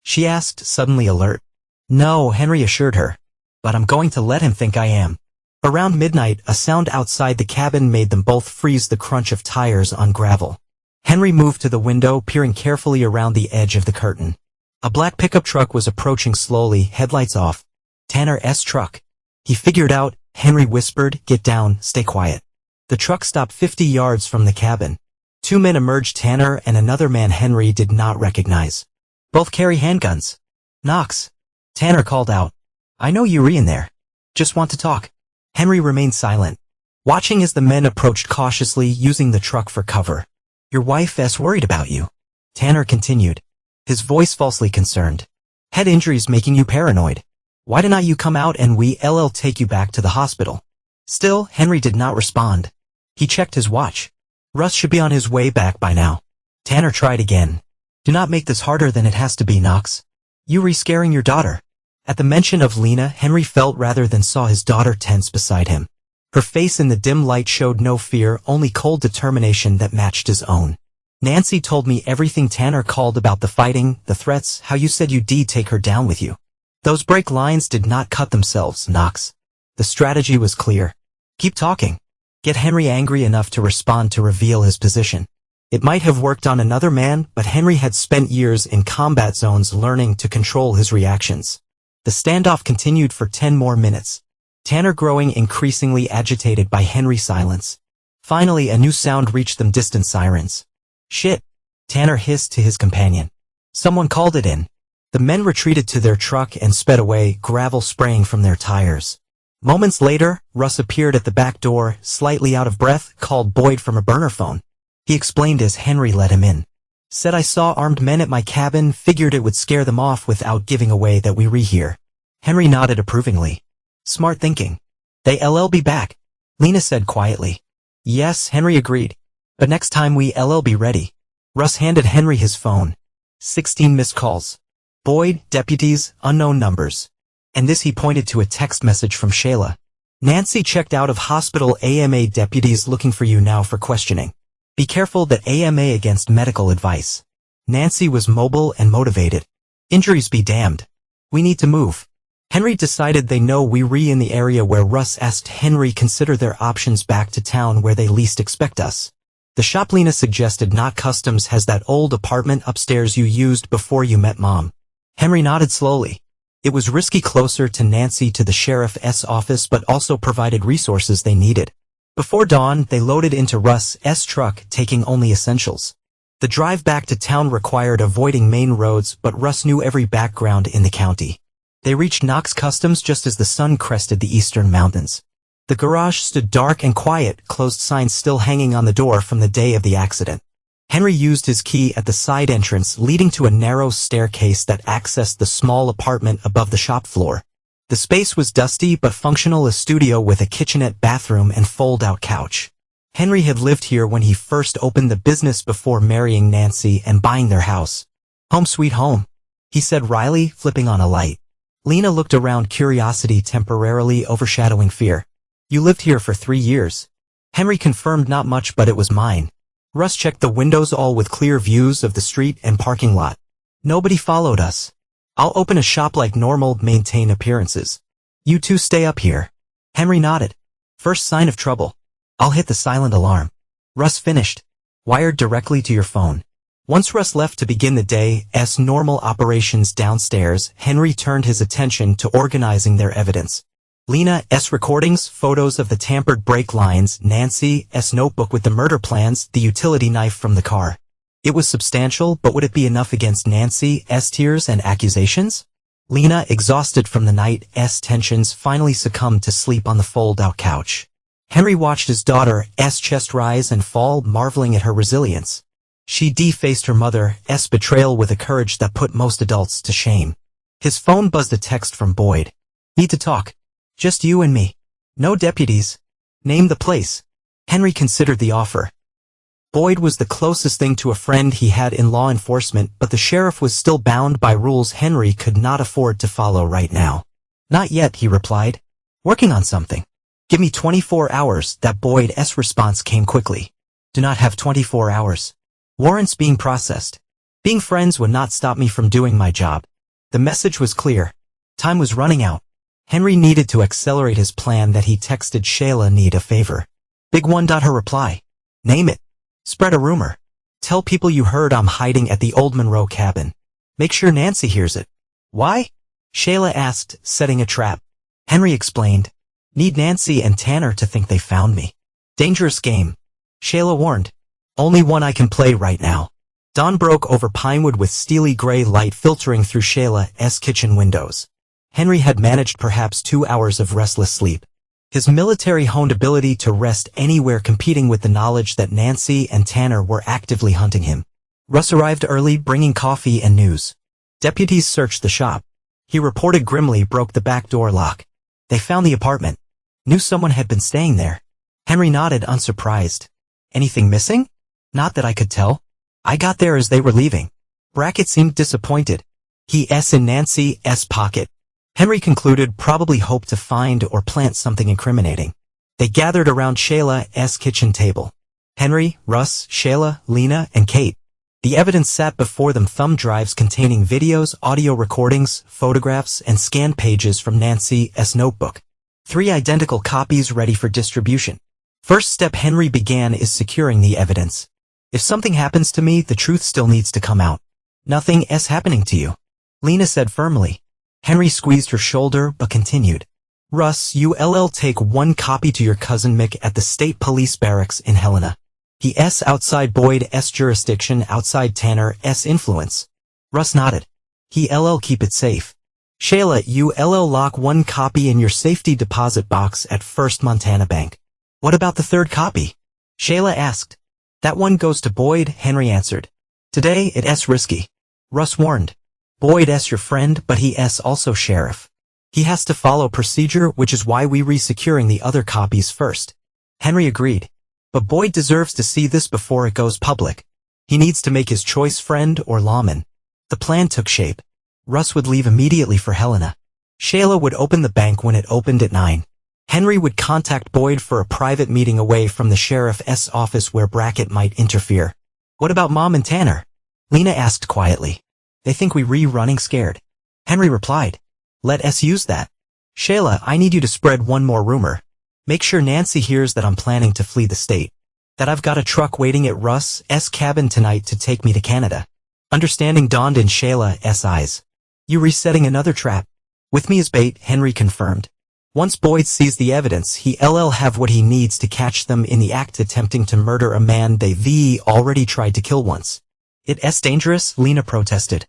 She asked, suddenly alert. No, Henry assured her. But I'm going to let him think I am. Around midnight, a sound outside the cabin made them both freeze, the crunch of tires on gravel. Henry moved to the window, peering carefully around the edge of the curtain. A black pickup truck was approaching slowly, headlights off. Tanner's truck. He figured out, Henry whispered, get down, stay quiet. The truck stopped 50 yards from the cabin. Two men emerged, Tanner and another man Henry did not recognize. Both carry handguns. Knox. Tanner called out. I know you're in there. Just want to talk. Henry remained silent, watching as the men approached cautiously, using the truck for cover. Your wife's worried about you. Tanner continued, his voice falsely concerned. Head injuries making you paranoid. Why did not you come out and we'll take you back to the hospital? Still, Henry did not respond. He checked his watch. Russ should be on his way back by now. Tanner tried again. Do not make this harder than it has to be, Knox. You re-scaring your daughter. At the mention of Lena, Henry felt rather than saw his daughter tense beside him. Her face in the dim light showed no fear, only cold determination that matched his own. Nancy told me everything. Tanner called about the fighting, the threats, how you said you'd take her down with you. Those break lines did not cut themselves, Knox. The strategy was clear. Keep talking. Get Henry angry enough to respond, to reveal his position. It might have worked on another man, but Henry had spent years in combat zones learning to control his reactions. The standoff continued for 10 more minutes. Tanner growing increasingly agitated by Henry's silence. Finally, a new sound reached them, distant sirens. Shit! Tanner hissed to his companion. Someone called it in. The men retreated to their truck and sped away, gravel spraying from their tires. Moments later, Russ appeared at the back door, slightly out of breath, called Boyd from a burner phone. He explained as Henry let him in. Said I saw armed men at my cabin, figured it would scare them off without giving away that we here. Henry nodded approvingly. Smart thinking. They'll be back, Lena said quietly. Yes, Henry agreed. But next time we'll be ready. Russ handed Henry his phone. 16 missed calls. Boyd, deputies, unknown numbers. And this, he pointed to a text message from Shayla. Nancy checked out of hospital. AMA deputies looking for you now for questioning. Be careful that AMA against medical advice. Nancy was mobile and motivated. Injuries be damned. We need to move. Henry decided they know we in the area where Russ asked Henry consider their options back to town where they least expect us. The shop Lena suggested, not customs, has that old apartment upstairs you used before you met Mom. Henry nodded slowly. It was risky, closer to Nancy, to the sheriff's office, but also provided resources they needed. Before dawn, they loaded into Russ's truck, taking only essentials. The drive back to town required avoiding main roads, but Russ knew every background in the county. They reached Knox Customs just as the sun crested the eastern mountains. The garage stood dark and quiet, closed signs still hanging on the door from the day of the accident. Henry used his key at the side entrance leading to a narrow staircase that accessed the small apartment above the shop floor. The space was dusty but functional, a studio with a kitchenette, bathroom, and fold-out couch. Henry had lived here when he first opened the business before marrying Nancy and buying their house. Home sweet home, he said wryly, flipping on a light. Lena looked around, curiosity temporarily overshadowing fear. You lived here for 3 years. Henry confirmed, not much, but it was mine. Russ checked the windows, all with clear views of the street and parking lot. Nobody followed us. I'll open a shop like normal, maintain appearances. You two stay up here. Henry nodded. First sign of trouble, I'll hit the silent alarm. Russ finished. Wired directly to your phone. Once Russ left to begin the day's normal operations downstairs, Henry turned his attention to organizing their evidence. Lena's recordings, photos of the tampered brake lines, Nancy's notebook with the murder plans, the utility knife from the car. It was substantial, but would it be enough against Nancy's tears and accusations? Lena, exhausted from the night's tensions, finally succumbed to sleep on the fold-out couch. Henry watched his daughter's chest rise and fall, marveling at her resilience. She defaced her mother's betrayal with a courage that put most adults to shame. His phone buzzed, a text from Boyd. Need to talk. Just you and me. No deputies. Name the place. Henry considered the offer. Boyd was the closest thing to a friend he had in law enforcement, but the sheriff was still bound by rules Henry could not afford to follow right now. Not yet, he replied. Working on something. Give me 24 hours. That Boyd's response came quickly. Do not have 24 hours. Warrants being processed. Being friends would not stop me from doing my job. The message was clear. Time was running out. Henry needed to accelerate his plan. That he texted Shayla, need a favor. Big one. Her reply. Name it. Spread a rumor. Tell people you heard I'm hiding at the old Monroe cabin. Make sure Nancy hears it. Why? Shayla asked, setting a trap. Henry explained. Need Nancy and Tanner to think they found me. Dangerous game. Shayla warned. Only one I can play right now. Dawn broke over Pinewood with steely gray light filtering through Shayla's kitchen windows. Henry had managed perhaps 2 hours of restless sleep. His military-honed ability to rest anywhere competing with the knowledge that Nancy and Tanner were actively hunting him. Russ arrived early, bringing coffee and news. Deputies searched the shop. He reported grimly broke the back door lock. They found the apartment. Knew someone had been staying there. Henry nodded, unsurprised. Anything missing? Not that I could tell. I got there as they were leaving. Brackett seemed disappointed. He's in Nancy's pocket. Henry concluded probably hoped to find or plant something incriminating. They gathered around Shayla's kitchen table. Henry, Russ, Shayla, Lena, and Kate. The evidence sat before them, thumb drives containing videos, audio recordings, photographs, and scanned pages from Nancy's notebook. 3 identical copies ready for distribution. First step Henry began is securing the evidence. If something happens to me, the truth still needs to come out. Nothing's happening to you, Lena said firmly. Henry squeezed her shoulder but continued. Russ, you'll take 1 copy to your cousin Mick at the State Police Barracks in Helena. He's outside Boyd's jurisdiction, outside Tanner's influence. Russ nodded. He'll keep it safe. Shayla, you'll lock 1 copy in your safety deposit box at First Montana Bank. What about the 3rd copy? Shayla asked. That one goes to Boyd, Henry answered. Today it's risky. Russ warned. Boyd's your friend, but he's also sheriff. He has to follow procedure, which is why we re-securing the other copies first. Henry agreed. But Boyd deserves to see this before it goes public. He needs to make his choice, friend or lawman. The plan took shape. Russ would leave immediately for Helena. Shayla would open the bank when it opened at 9. Henry would contact Boyd for a private meeting away from the sheriff's office where Brackett might interfere. What about Mom and Tanner? Lena asked quietly. They think we running scared. Henry replied. Let us use that. Shayla, I need you to spread one more rumor. Make sure Nancy hears that I'm planning to flee the state. That I've got a truck waiting at Russ's cabin tonight to take me to Canada. Understanding dawned in Shayla's eyes. You resetting another trap? With me as bait, Henry confirmed. Once Boyd sees the evidence, he'll have what he needs to catch them in the act attempting to murder a man they've already tried to kill once. It's dangerous, Lena protested.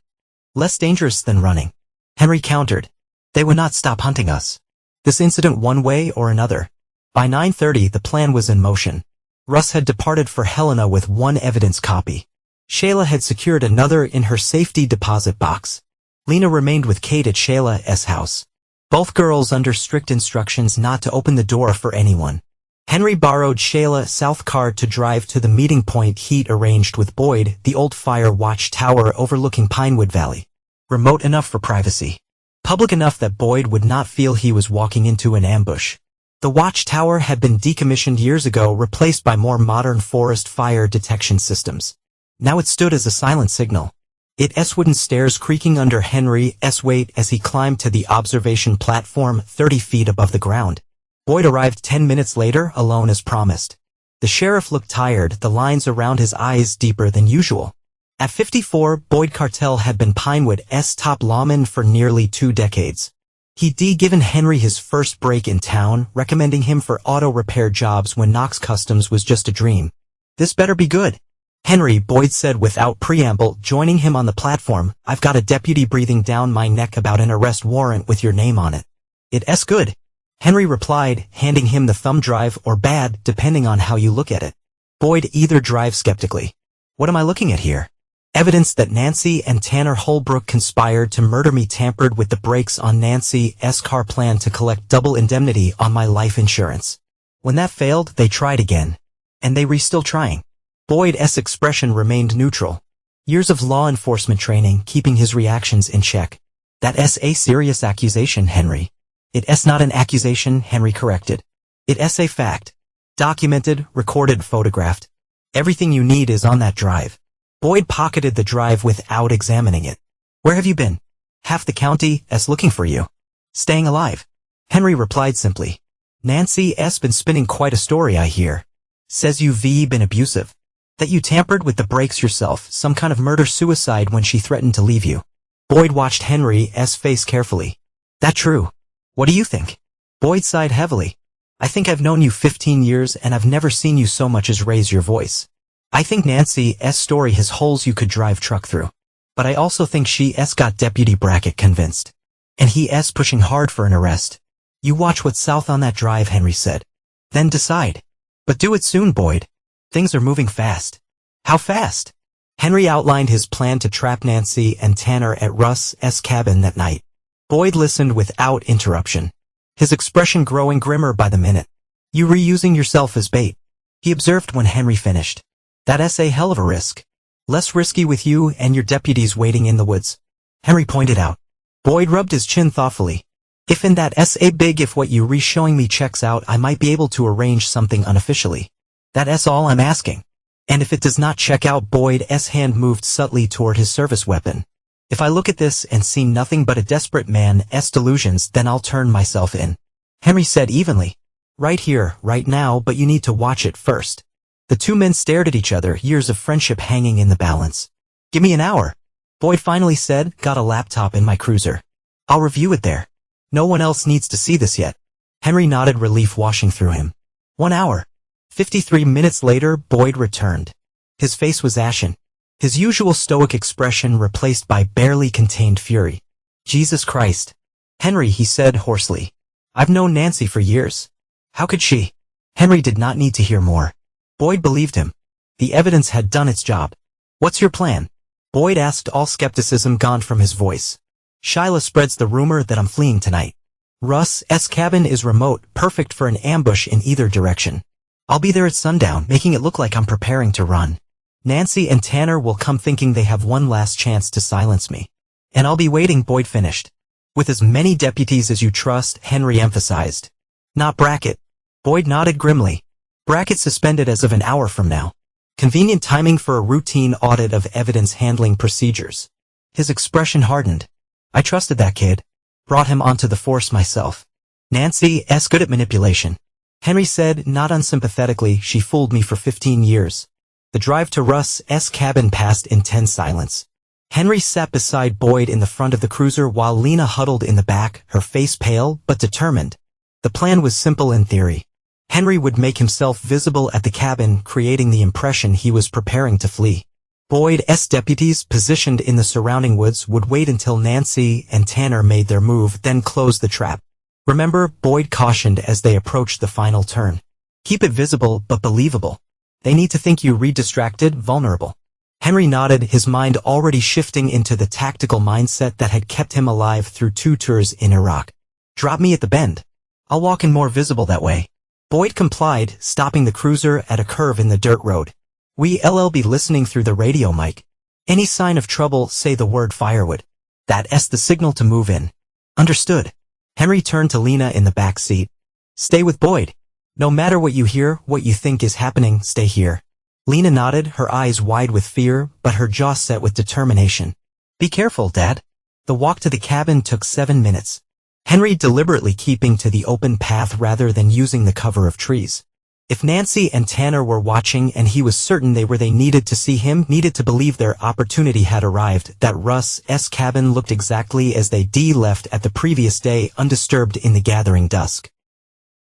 Less dangerous than running. Henry countered. They would not stop hunting us. This incident one way or another. By 9:30 the plan was in motion. Russ had departed for Helena with 1 evidence copy. Shayla had secured another in her safety deposit box. Lena remained with Kate at Shayla's house. Both girls under strict instructions not to open the door for anyone. Henry borrowed Shayla's South car to drive to the meeting point he'd arranged with Boyd, the old fire watch tower overlooking Pinewood Valley. Remote enough for privacy. Public enough that Boyd would not feel he was walking into an ambush. The watchtower had been decommissioned years ago, replaced by more modern forest fire detection systems. Now it stood as a silent signal. Its wooden stairs creaking under Henry's weight as he climbed to the observation platform 30 feet above the ground. Boyd arrived 10 minutes later, alone as promised. The sheriff looked tired, the lines around his eyes deeper than usual. At 54, Boyd Cartel had been Pinewood's top lawman for nearly 2 decades. He'd given Henry his first break in town, recommending him for auto repair jobs when Knox Customs was just a dream. This better be good. Henry, Boyd said without preamble, joining him on the platform. I've got a deputy breathing down my neck about an arrest warrant with your name on it. It's good. Henry replied, handing him the thumb drive, or bad, depending on how you look at it. Boyd either drive skeptically. What am I looking at here? Evidence that Nancy and Tanner Holbrook conspired to murder me, tampered with the brakes on Nancy's car, plan to collect double indemnity on my life insurance. When that failed, they tried again. And they were still trying. Boyd's expression remained neutral. Years of law enforcement training keeping his reactions in check. That's a serious accusation, Henry. It's not an accusation, Henry corrected. It's a fact. Documented, recorded, photographed. Everything you need is on that drive. Boyd pocketed the drive without examining it. Where have you been? Half the county's looking for you. Staying alive. Henry replied simply. Nancy's been spinning quite a story, I hear. Says you've been abusive. That you tampered with the brakes yourself, some kind of murder-suicide when she threatened to leave you. Boyd watched Henry's face carefully. That true? What do you think? Boyd sighed heavily. I think I've known you 15 years and I've never seen you so much as raise your voice. I think Nancy's story has holes you could drive truck through. But I also think she's got Deputy Brackett convinced. And he's pushing hard for an arrest. You watch what's south on that drive, Henry said. Then decide. But do it soon, Boyd. Things are moving fast. How fast? Henry outlined his plan to trap Nancy and Tanner at Russ's cabin that night. Boyd listened without interruption, his expression growing grimmer by the minute. You reusing yourself as bait, he observed when Henry finished. That's a hell of a risk. Less risky with you and your deputies waiting in the woods, Henry pointed out. Boyd rubbed his chin thoughtfully. If in that's a big if what you re-showing me checks out, I might be able to arrange something unofficially. That's all I'm asking. And if it does not check out, Boyd's hand moved subtly toward his service weapon. If I look at this and see nothing but a desperate man's delusions, then I'll turn myself in, Henry said evenly. Right here, right now, but you need to watch it first. The two men stared at each other, years of friendship hanging in the balance. Give me an hour, Boyd finally said. Got a laptop in my cruiser. I'll review it there. No one else needs to see this yet. Henry nodded, relief washing through him. 1 hour. 53 minutes later, Boyd returned. His face was ashen, his usual stoic expression replaced by barely contained fury. Jesus Christ, Henry, he said hoarsely. I've known Nancy for years. How could she? Henry did not need to hear more. Boyd believed him. The evidence had done its job. What's your plan? Boyd asked, all skepticism gone from his voice. Shyla spreads the rumor that I'm fleeing tonight. Russ's cabin is remote, perfect for an ambush in either direction. I'll be there at sundown, making it look like I'm preparing to run. Nancy and Tanner will come thinking they have one last chance to silence me. And I'll be waiting, Boyd finished. With as many deputies as you trust, Henry emphasized. Not Brackett. Boyd nodded grimly. Brackett suspended as of an hour from now. Convenient timing for a routine audit of evidence handling procedures. His expression hardened. I trusted that kid. Brought him onto the force myself. Nancy's good at manipulation, Henry said, not unsympathetically. She fooled me for 15 years. The drive to Russ's cabin passed in tense silence. Henry sat beside Boyd in the front of the cruiser while Lena huddled in the back, her face pale but determined. The plan was simple in theory. Henry would make himself visible at the cabin, creating the impression he was preparing to flee. Boyd's deputies, positioned in the surrounding woods, would wait until Nancy and Tanner made their move, then close the trap. Remember, Boyd cautioned as they approached the final turn. Keep it visible but believable. They need to think you re-distracted, vulnerable. Henry nodded, his mind already shifting into the tactical mindset that had kept him alive through 2 tours in Iraq. Drop me at the bend. I'll walk in more visible that way. Boyd complied, stopping the cruiser at a curve in the dirt road. We'll be listening through the radio mic. Any sign of trouble, say the word firewood. That's the signal to move in. Understood. Henry turned to Lena in the back seat. Stay with Boyd. No matter what you hear, what you think is happening, stay here. Lena nodded, her eyes wide with fear, but her jaw set with determination. Be careful, Dad. The walk to the cabin took 7 minutes. Henry deliberately keeping to the open path rather than using the cover of trees. If Nancy and Tanner were watching, and he was certain they needed to see him, needed to believe their opportunity had arrived, that Russ's cabin looked exactly as they left at the previous day, undisturbed in the gathering dusk.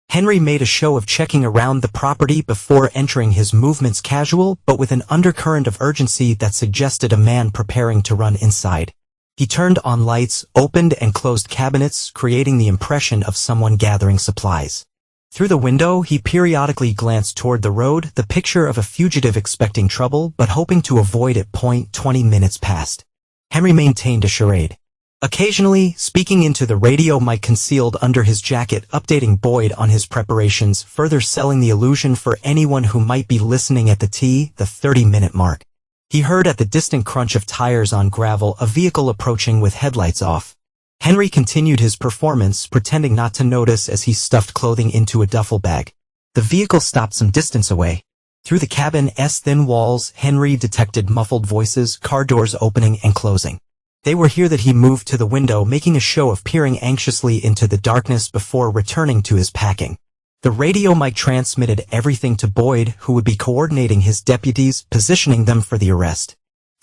Henry made a show of checking around the property before entering, his movements casual but with an undercurrent of urgency that suggested a man preparing to run inside. He turned on lights, opened and closed cabinets, creating the impression of someone gathering supplies. Through the window, he periodically glanced toward the road, the picture of a fugitive expecting trouble but hoping to avoid it. 20 minutes passed. Henry maintained a charade. Occasionally, speaking into the radio mic concealed under his jacket, updating Boyd on his preparations, further selling the illusion for anyone who might be listening at the 30-minute mark. He heard at the distant crunch of tires on gravel, a vehicle approaching with headlights off. Henry continued his performance, pretending not to notice as he stuffed clothing into a duffel bag. The vehicle stopped some distance away. Through the cabin's thin walls, Henry detected muffled voices, car doors opening and closing. They were here that he moved to the window, making a show of peering anxiously into the darkness before returning to his packing. The radio mic transmitted everything to Boyd, who would be coordinating his deputies, positioning them for the arrest.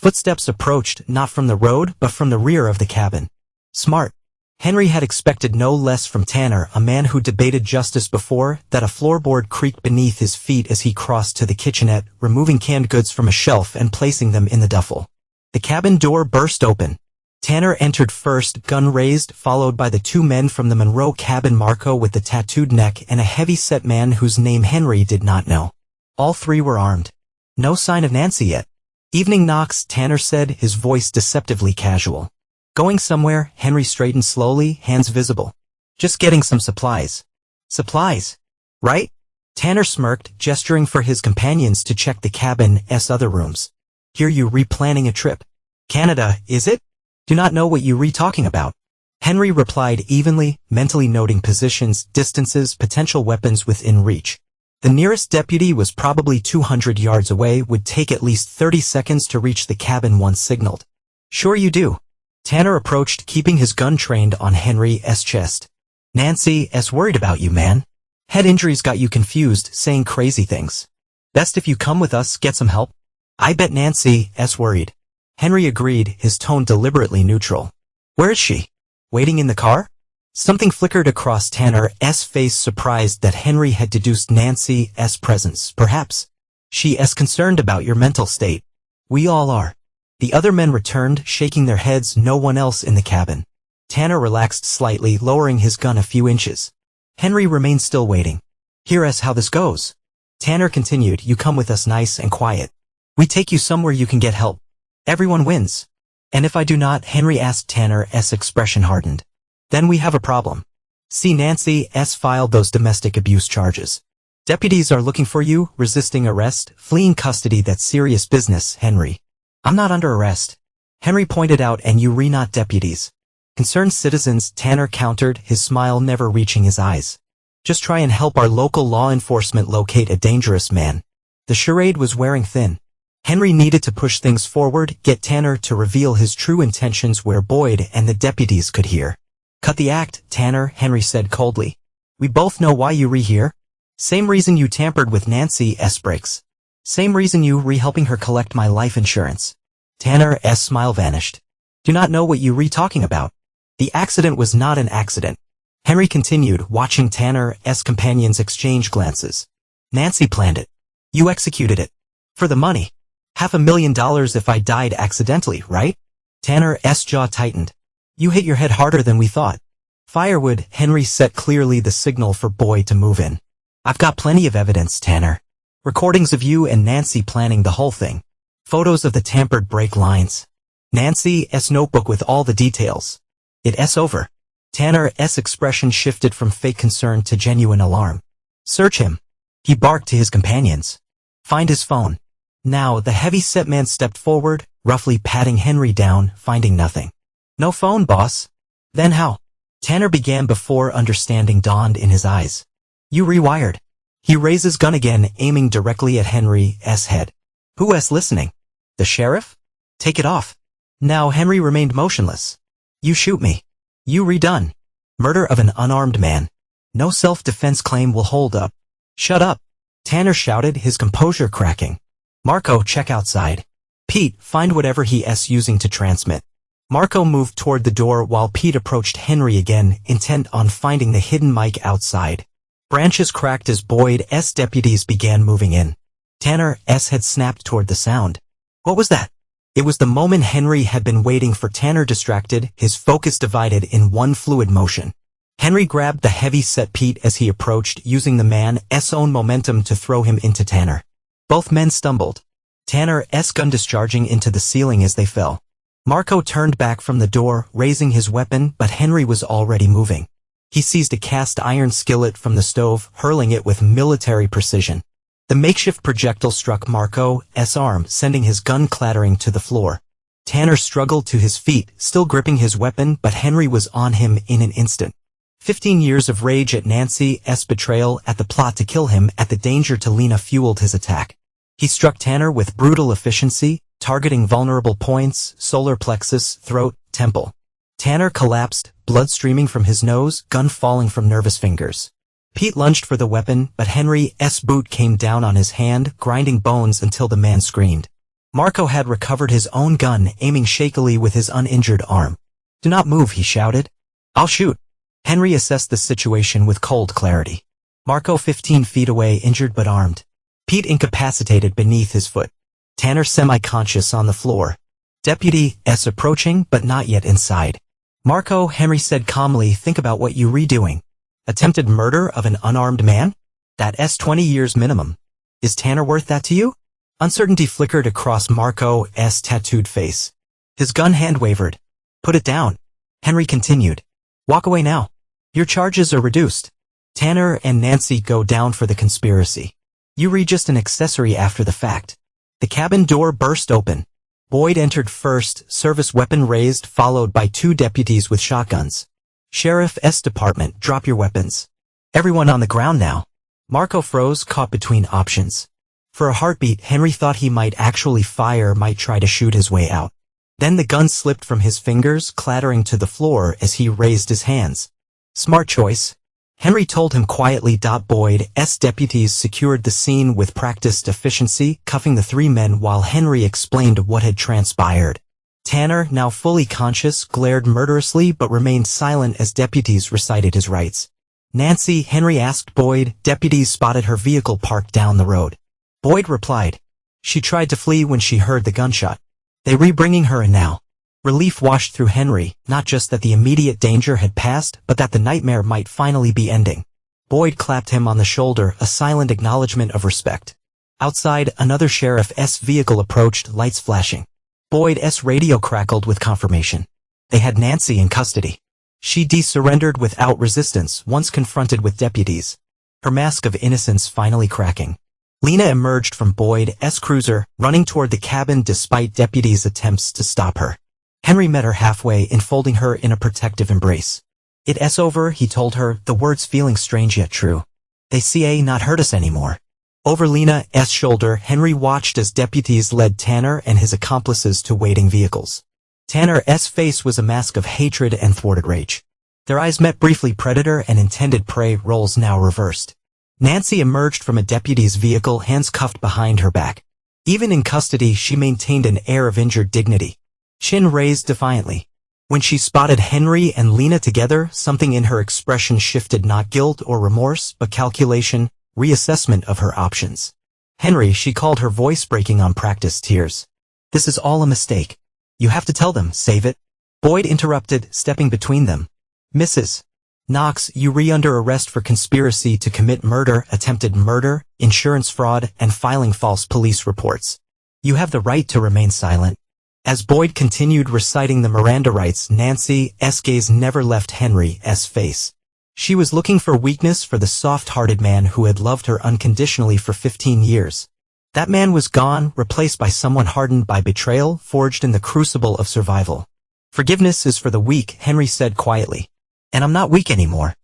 Footsteps approached, not from the road, but from the rear of the cabin. Smart. Henry had expected no less from Tanner, a man who debated justice before, that a floorboard creaked beneath his feet as he crossed to the kitchenette, removing canned goods from a shelf and placing them in the duffel. The cabin door burst open. Tanner entered first, gun raised, followed by the two men from the Monroe cabin, Marco with the tattooed neck and a heavy-set man whose name Henry did not know. All three were armed. No sign of Nancy yet. Evening, Knox, Tanner said, his voice deceptively casual. Going somewhere? Henry straightened slowly, hands visible. Just getting some supplies. Supplies? Right? Tanner smirked, gesturing for his companions to check the cabin's other rooms. Hear you replanning a trip. Canada, is it? Do not know what you talking about. Henry replied evenly, mentally noting positions, distances, potential weapons within reach. The nearest deputy was probably 200 yards away, would take at least 30 seconds to reach the cabin once signaled. Sure you do. Tanner approached, keeping his gun trained on Henry's chest. Nancy's worried about you, man. Head injuries got you confused, saying crazy things. Best if you come with us, get some help. I bet Nancy's worried. Henry agreed, his tone deliberately neutral. Where is she? Waiting in the car? Something flickered across Tanner's face, surprised that Henry had deduced Nancy's presence. Perhaps she's concerned about your mental state. We all are. The other men returned, shaking their heads, no one else in the cabin. Tanner relaxed slightly, lowering his gun a few inches. Henry remained still, waiting. Hear us how this goes. Tanner continued, you come with us nice and quiet. We take you somewhere you can get help. Everyone wins. And if I do not? Henry asked. Tanner's expression hardened. Then we have a problem. See, Nancy's filed those domestic abuse charges. Deputies are looking for you, resisting arrest, fleeing custody. That's serious business, Henry. I'm not under arrest. Henry pointed out, and you not deputies. Concerned citizens, Tanner countered, his smile never reaching his eyes. Just try and help our local law enforcement locate a dangerous man. The charade was wearing thin. Henry needed to push things forward, get Tanner to reveal his true intentions where Boyd and the deputies could hear. Cut the act, Tanner, Henry said coldly. We both know why you here. Same reason you tampered with Nancy's brakes. Same reason you helping her collect my life insurance. Tanner's smile vanished. Do not know what you talking about. The accident was not an accident. Henry continued, watching Tanner's companions exchange glances. Nancy planned it. You executed it. For the money. $500,000 if I died accidentally, right? Tanner's jaw tightened. You hit your head harder than we thought. Firewood, Henry set clearly the signal for Boyd to move in. I've got plenty of evidence, Tanner. Recordings of you and Nancy planning the whole thing. Photos of the tampered brake lines. Nancy's notebook with all the details. It's over. Tanner's expression shifted from fake concern to genuine alarm. Search him. He barked to his companions. Find his phone. Now the heavy-set man stepped forward, roughly patting Henry down, finding nothing. No phone, boss. Then how? Tanner began before understanding dawned in his eyes. You rewired. He raised his gun again, aiming directly at Henry's head. Who's listening? The sheriff? Take it off. Now Henry remained motionless. You shoot me. You redone. Murder of an unarmed man. No self-defense claim will hold up. Shut up. Tanner shouted, his composure cracking. Marco, check outside. Pete, find whatever he's using to transmit. Marco moved toward the door while Pete approached Henry again, intent on finding the hidden mic outside. Branches cracked as Boyd's deputies began moving in. Tanner's head snapped toward the sound. What was that? It was the moment Henry had been waiting for. Tanner distracted, his focus divided in one fluid motion. Henry grabbed the heavy-set Pete as he approached, using the man's own momentum to throw him into Tanner. Both men stumbled. Tanner's gun discharging into the ceiling as they fell. Marco turned back from the door, raising his weapon, but Henry was already moving. He seized a cast-iron skillet from the stove, hurling it with military precision. The makeshift projectile struck Marco's arm, sending his gun clattering to the floor. Tanner struggled to his feet, still gripping his weapon, but Henry was on him in an instant. 15 years of rage at Nancy's betrayal, at the plot to kill him, at the danger to Lena fueled his attack. He struck Tanner with brutal efficiency, targeting vulnerable points, solar plexus, throat, temple. Tanner collapsed, blood streaming from his nose, gun falling from nervous fingers. Pete lunged for the weapon, but Henry's boot came down on his hand, grinding bones until the man screamed. Marco had recovered his own gun, aiming shakily with his uninjured arm. "Do not move," he shouted. "I'll shoot." Henry assessed the situation with cold clarity. Marco 15 feet away, injured but armed. Pete incapacitated beneath his foot. Tanner semi-conscious on the floor. Deputy S approaching but not yet inside. "Marco," Henry said calmly, "think about what you redoing. Attempted murder of an unarmed man? That's 20 years minimum. Is Tanner worth that to you?" Uncertainty flickered across Marco's tattooed face. His gun hand wavered. "Put it down." Henry continued. "Walk away now. Your charges are reduced. Tanner and Nancy go down for the conspiracy. You re just an accessory after the fact." The cabin door burst open. Boyd entered first, service weapon raised, followed by two deputies with shotguns. "Sheriff's Department, drop your weapons. Everyone on the ground now." Marco froze, caught between options. For a heartbeat, Henry thought he might actually fire, might try to shoot his way out. Then the gun slipped from his fingers, clattering to the floor as he raised his hands. "Smart choice," Henry told him quietly. Boyd's deputies secured the scene with practiced efficiency, cuffing the three men while Henry explained what had transpired. Tanner, now fully conscious, glared murderously but remained silent as deputies recited his rights. "Nancy?" Henry asked Boyd. Deputies spotted her vehicle parked down the road. Boyd replied. "She tried to flee when she heard the gunshot. They bringing her in now." Relief washed through Henry, not just that the immediate danger had passed, but that the nightmare might finally be ending. Boyd clapped him on the shoulder, a silent acknowledgement of respect. Outside, another sheriff's vehicle approached, lights flashing. Boyd's radio crackled with confirmation. They had Nancy in custody. She surrendered without resistance once confronted with deputies. Her mask of innocence finally cracking. Lena emerged from Boyd's cruiser, running toward the cabin despite deputies' attempts to stop her. Henry met her halfway, enfolding her in a protective embrace. "It's over," he told her, the words feeling strange yet true. "They not hurt us anymore." Over Lena's shoulder, Henry watched as deputies led Tanner and his accomplices to waiting vehicles. Tanner's face was a mask of hatred and thwarted rage. Their eyes met briefly, predator and intended prey roles now reversed. Nancy emerged from a deputy's vehicle, hands cuffed behind her back. Even in custody, she maintained an air of injured dignity. Chin raised defiantly. When she spotted Henry and Lena together, something in her expression shifted, not guilt or remorse, but calculation, reassessment of her options. "Henry," she called, her voice breaking on practiced tears. "This is all a mistake. You have to tell them, save it." Boyd interrupted, stepping between them. "Mrs. Knox, you under arrest for conspiracy to commit murder, attempted murder, insurance fraud, and filing false police reports. You have the right to remain silent." As Boyd continued reciting the Miranda rights, Nancy's gaze never left Henry's face. She was looking for weakness for the soft-hearted man who had loved her unconditionally for 15 years. That man was gone, replaced by someone hardened by betrayal, forged in the crucible of survival. "Forgiveness is for the weak," Henry said quietly. "And I'm not weak anymore."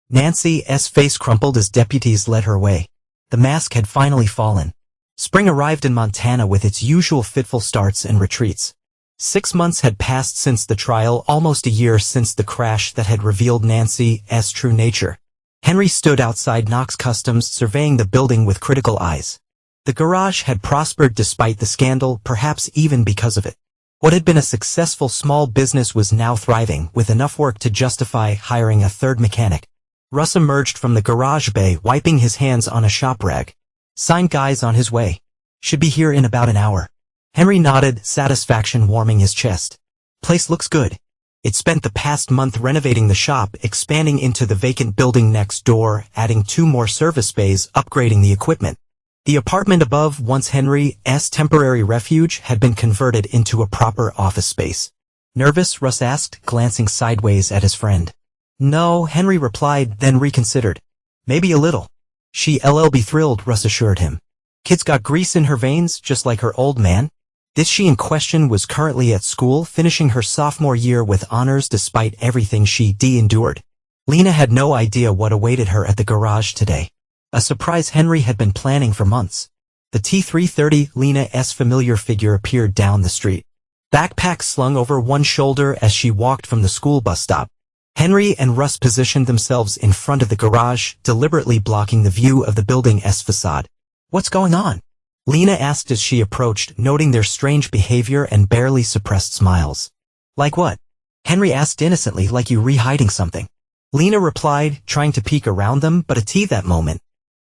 Nancy's face crumpled as deputies led her away. The mask had finally fallen. Spring arrived in Montana with its usual fitful starts and retreats. 6 months had passed since the trial, almost a year since the crash that had revealed Nancy's true nature. Henry stood outside Knox Customs, surveying the building with critical eyes. The garage had prospered despite the scandal, perhaps even because of it. What had been a successful small business was now thriving, with enough work to justify hiring a third mechanic. Russ emerged from the garage bay, wiping his hands on a shop rag. "Sign guy's on his way. Should be here in about an hour." Henry nodded, satisfaction warming his chest. "Place looks good." It spent the past month renovating the shop, expanding into the vacant building next door, adding 2 more service bays, upgrading the equipment. The apartment above, once Henry's temporary refuge, had been converted into a proper office space. "Nervous?" Russ asked, glancing sideways at his friend. "No," Henry replied, then reconsidered. "Maybe a little." "She'll be thrilled," Russ assured him. "Kid's got grease in her veins, just like her old man." This she in question was currently at school, finishing her sophomore year with honors despite everything she endured. Lena had no idea what awaited her at the garage today. A surprise Henry had been planning for months. The T-330, Lena's familiar figure, appeared down the street. Backpack slung over one shoulder as she walked from the school bus stop. Henry and Russ positioned themselves in front of the garage, deliberately blocking the view of the building's facade. "What's going on?" Lena asked as she approached, noting their strange behavior and barely suppressed smiles. Like what? Henry asked innocently, like you re-hiding something. Lena replied, trying to peek around them, but that moment.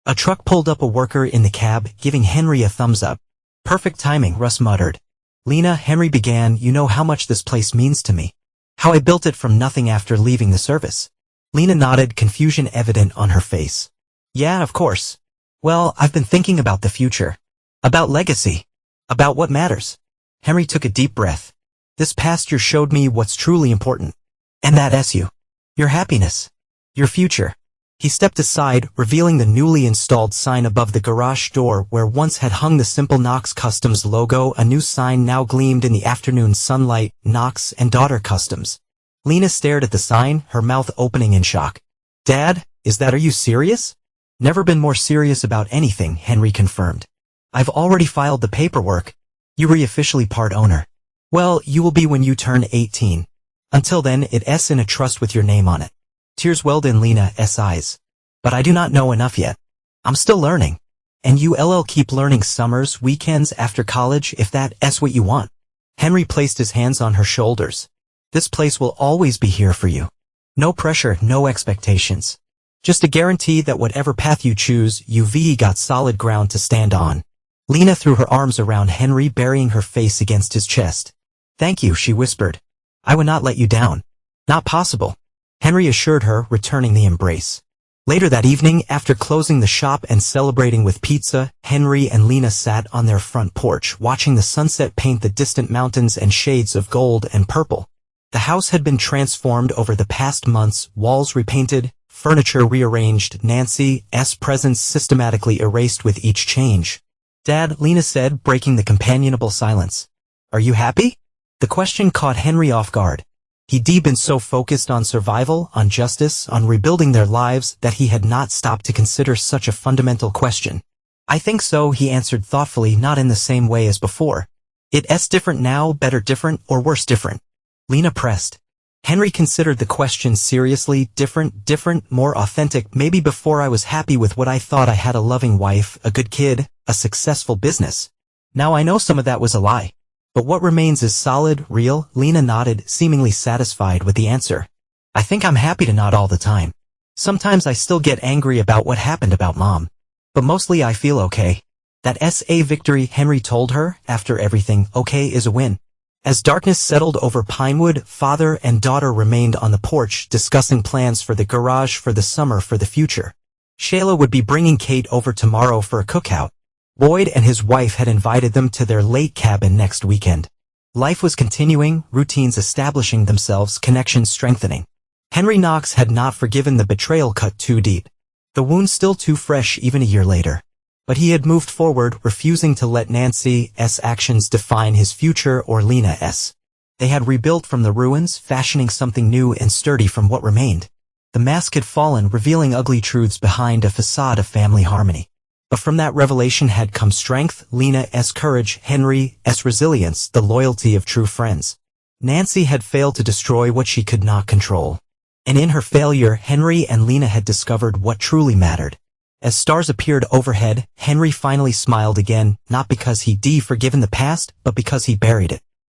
A truck pulled up, a worker in the cab, giving Henry a thumbs up. Perfect timing, Russ muttered. Lena, Henry began, you know how much this place means to me. How I built it from nothing after leaving the service. Lena nodded, confusion evident on her face. Yeah, of course. Well, I've been thinking about the future. About legacy. About what matters. Henry took a deep breath. This past year showed me what's truly important. And that's you. Your happiness. Your future. He stepped aside, revealing the newly installed sign above the garage door where once had hung the simple Knox Customs logo. A new sign now gleamed in the afternoon sunlight, Knox and Daughter Customs. Lena stared at the sign, her mouth opening in shock. Dad, are you serious? Never been more serious about anything, Henry confirmed. I've already filed the paperwork. You're officially part owner. Well, you will be when you turn 18. Until then, it's in a trust with your name on it. Tears welled in Lena's eyes. But I do not know enough yet. I'm still learning. And you'll keep learning summers, weekends, after college, if that's what you want. Henry placed his hands on her shoulders. This place will always be here for you. No pressure, no expectations. Just a guarantee that whatever path you choose, you've got solid ground to stand on. Lena threw her arms around Henry, burying her face against his chest. Thank you, she whispered. I would not let you down. Not possible. Henry assured her, returning the embrace. Later that evening, after closing the shop and celebrating with pizza, Henry and Lena sat on their front porch, watching the sunset paint the distant mountains in shades of gold and purple. The house had been transformed over the past months, walls repainted, furniture rearranged, Nancy's presence systematically erased with each change. Dad, Lena said, breaking the companionable silence. Are you happy? The question caught Henry off guard. He'd been so focused on survival, on justice, on rebuilding their lives, that he had not stopped to consider such a fundamental question. I think so, he answered thoughtfully, not in the same way as before. It's different now, better different, or worse different? Lena pressed. Henry considered the question seriously. Different, more authentic. Maybe before I was happy with what I thought I had: a loving wife, a good kid, a successful business. Now I know some of that was a lie. But what remains is solid, real. Lena nodded, seemingly satisfied with the answer. I think I'm happy to nod all the time. Sometimes I still get angry about what happened about Mom. But mostly I feel okay. That's a victory, Henry told her. After everything, okay is a win. As darkness settled over Pinewood, father and daughter remained on the porch, discussing plans for the garage, for the summer, for the future. Shayla would be bringing Kate over tomorrow for a cookout. Boyd and his wife had invited them to their lake cabin next weekend. Life was continuing, routines establishing themselves, connections strengthening. Henry Knox had not forgiven the betrayal cut too deep. The wound still too fresh even a year later. But he had moved forward, refusing to let Nancy's actions define his future or Lena's. They had rebuilt from the ruins, fashioning something new and sturdy from what remained. The mask had fallen, revealing ugly truths behind a facade of family harmony. But from that revelation had come strength, Lena's courage, Henry's resilience, the loyalty of true friends. Nancy had failed to destroy what she could not control. And in her failure, Henry and Lena had discovered what truly mattered. As stars appeared overhead, Henry finally smiled again, not because he'd forgiven the past, but because he buried it.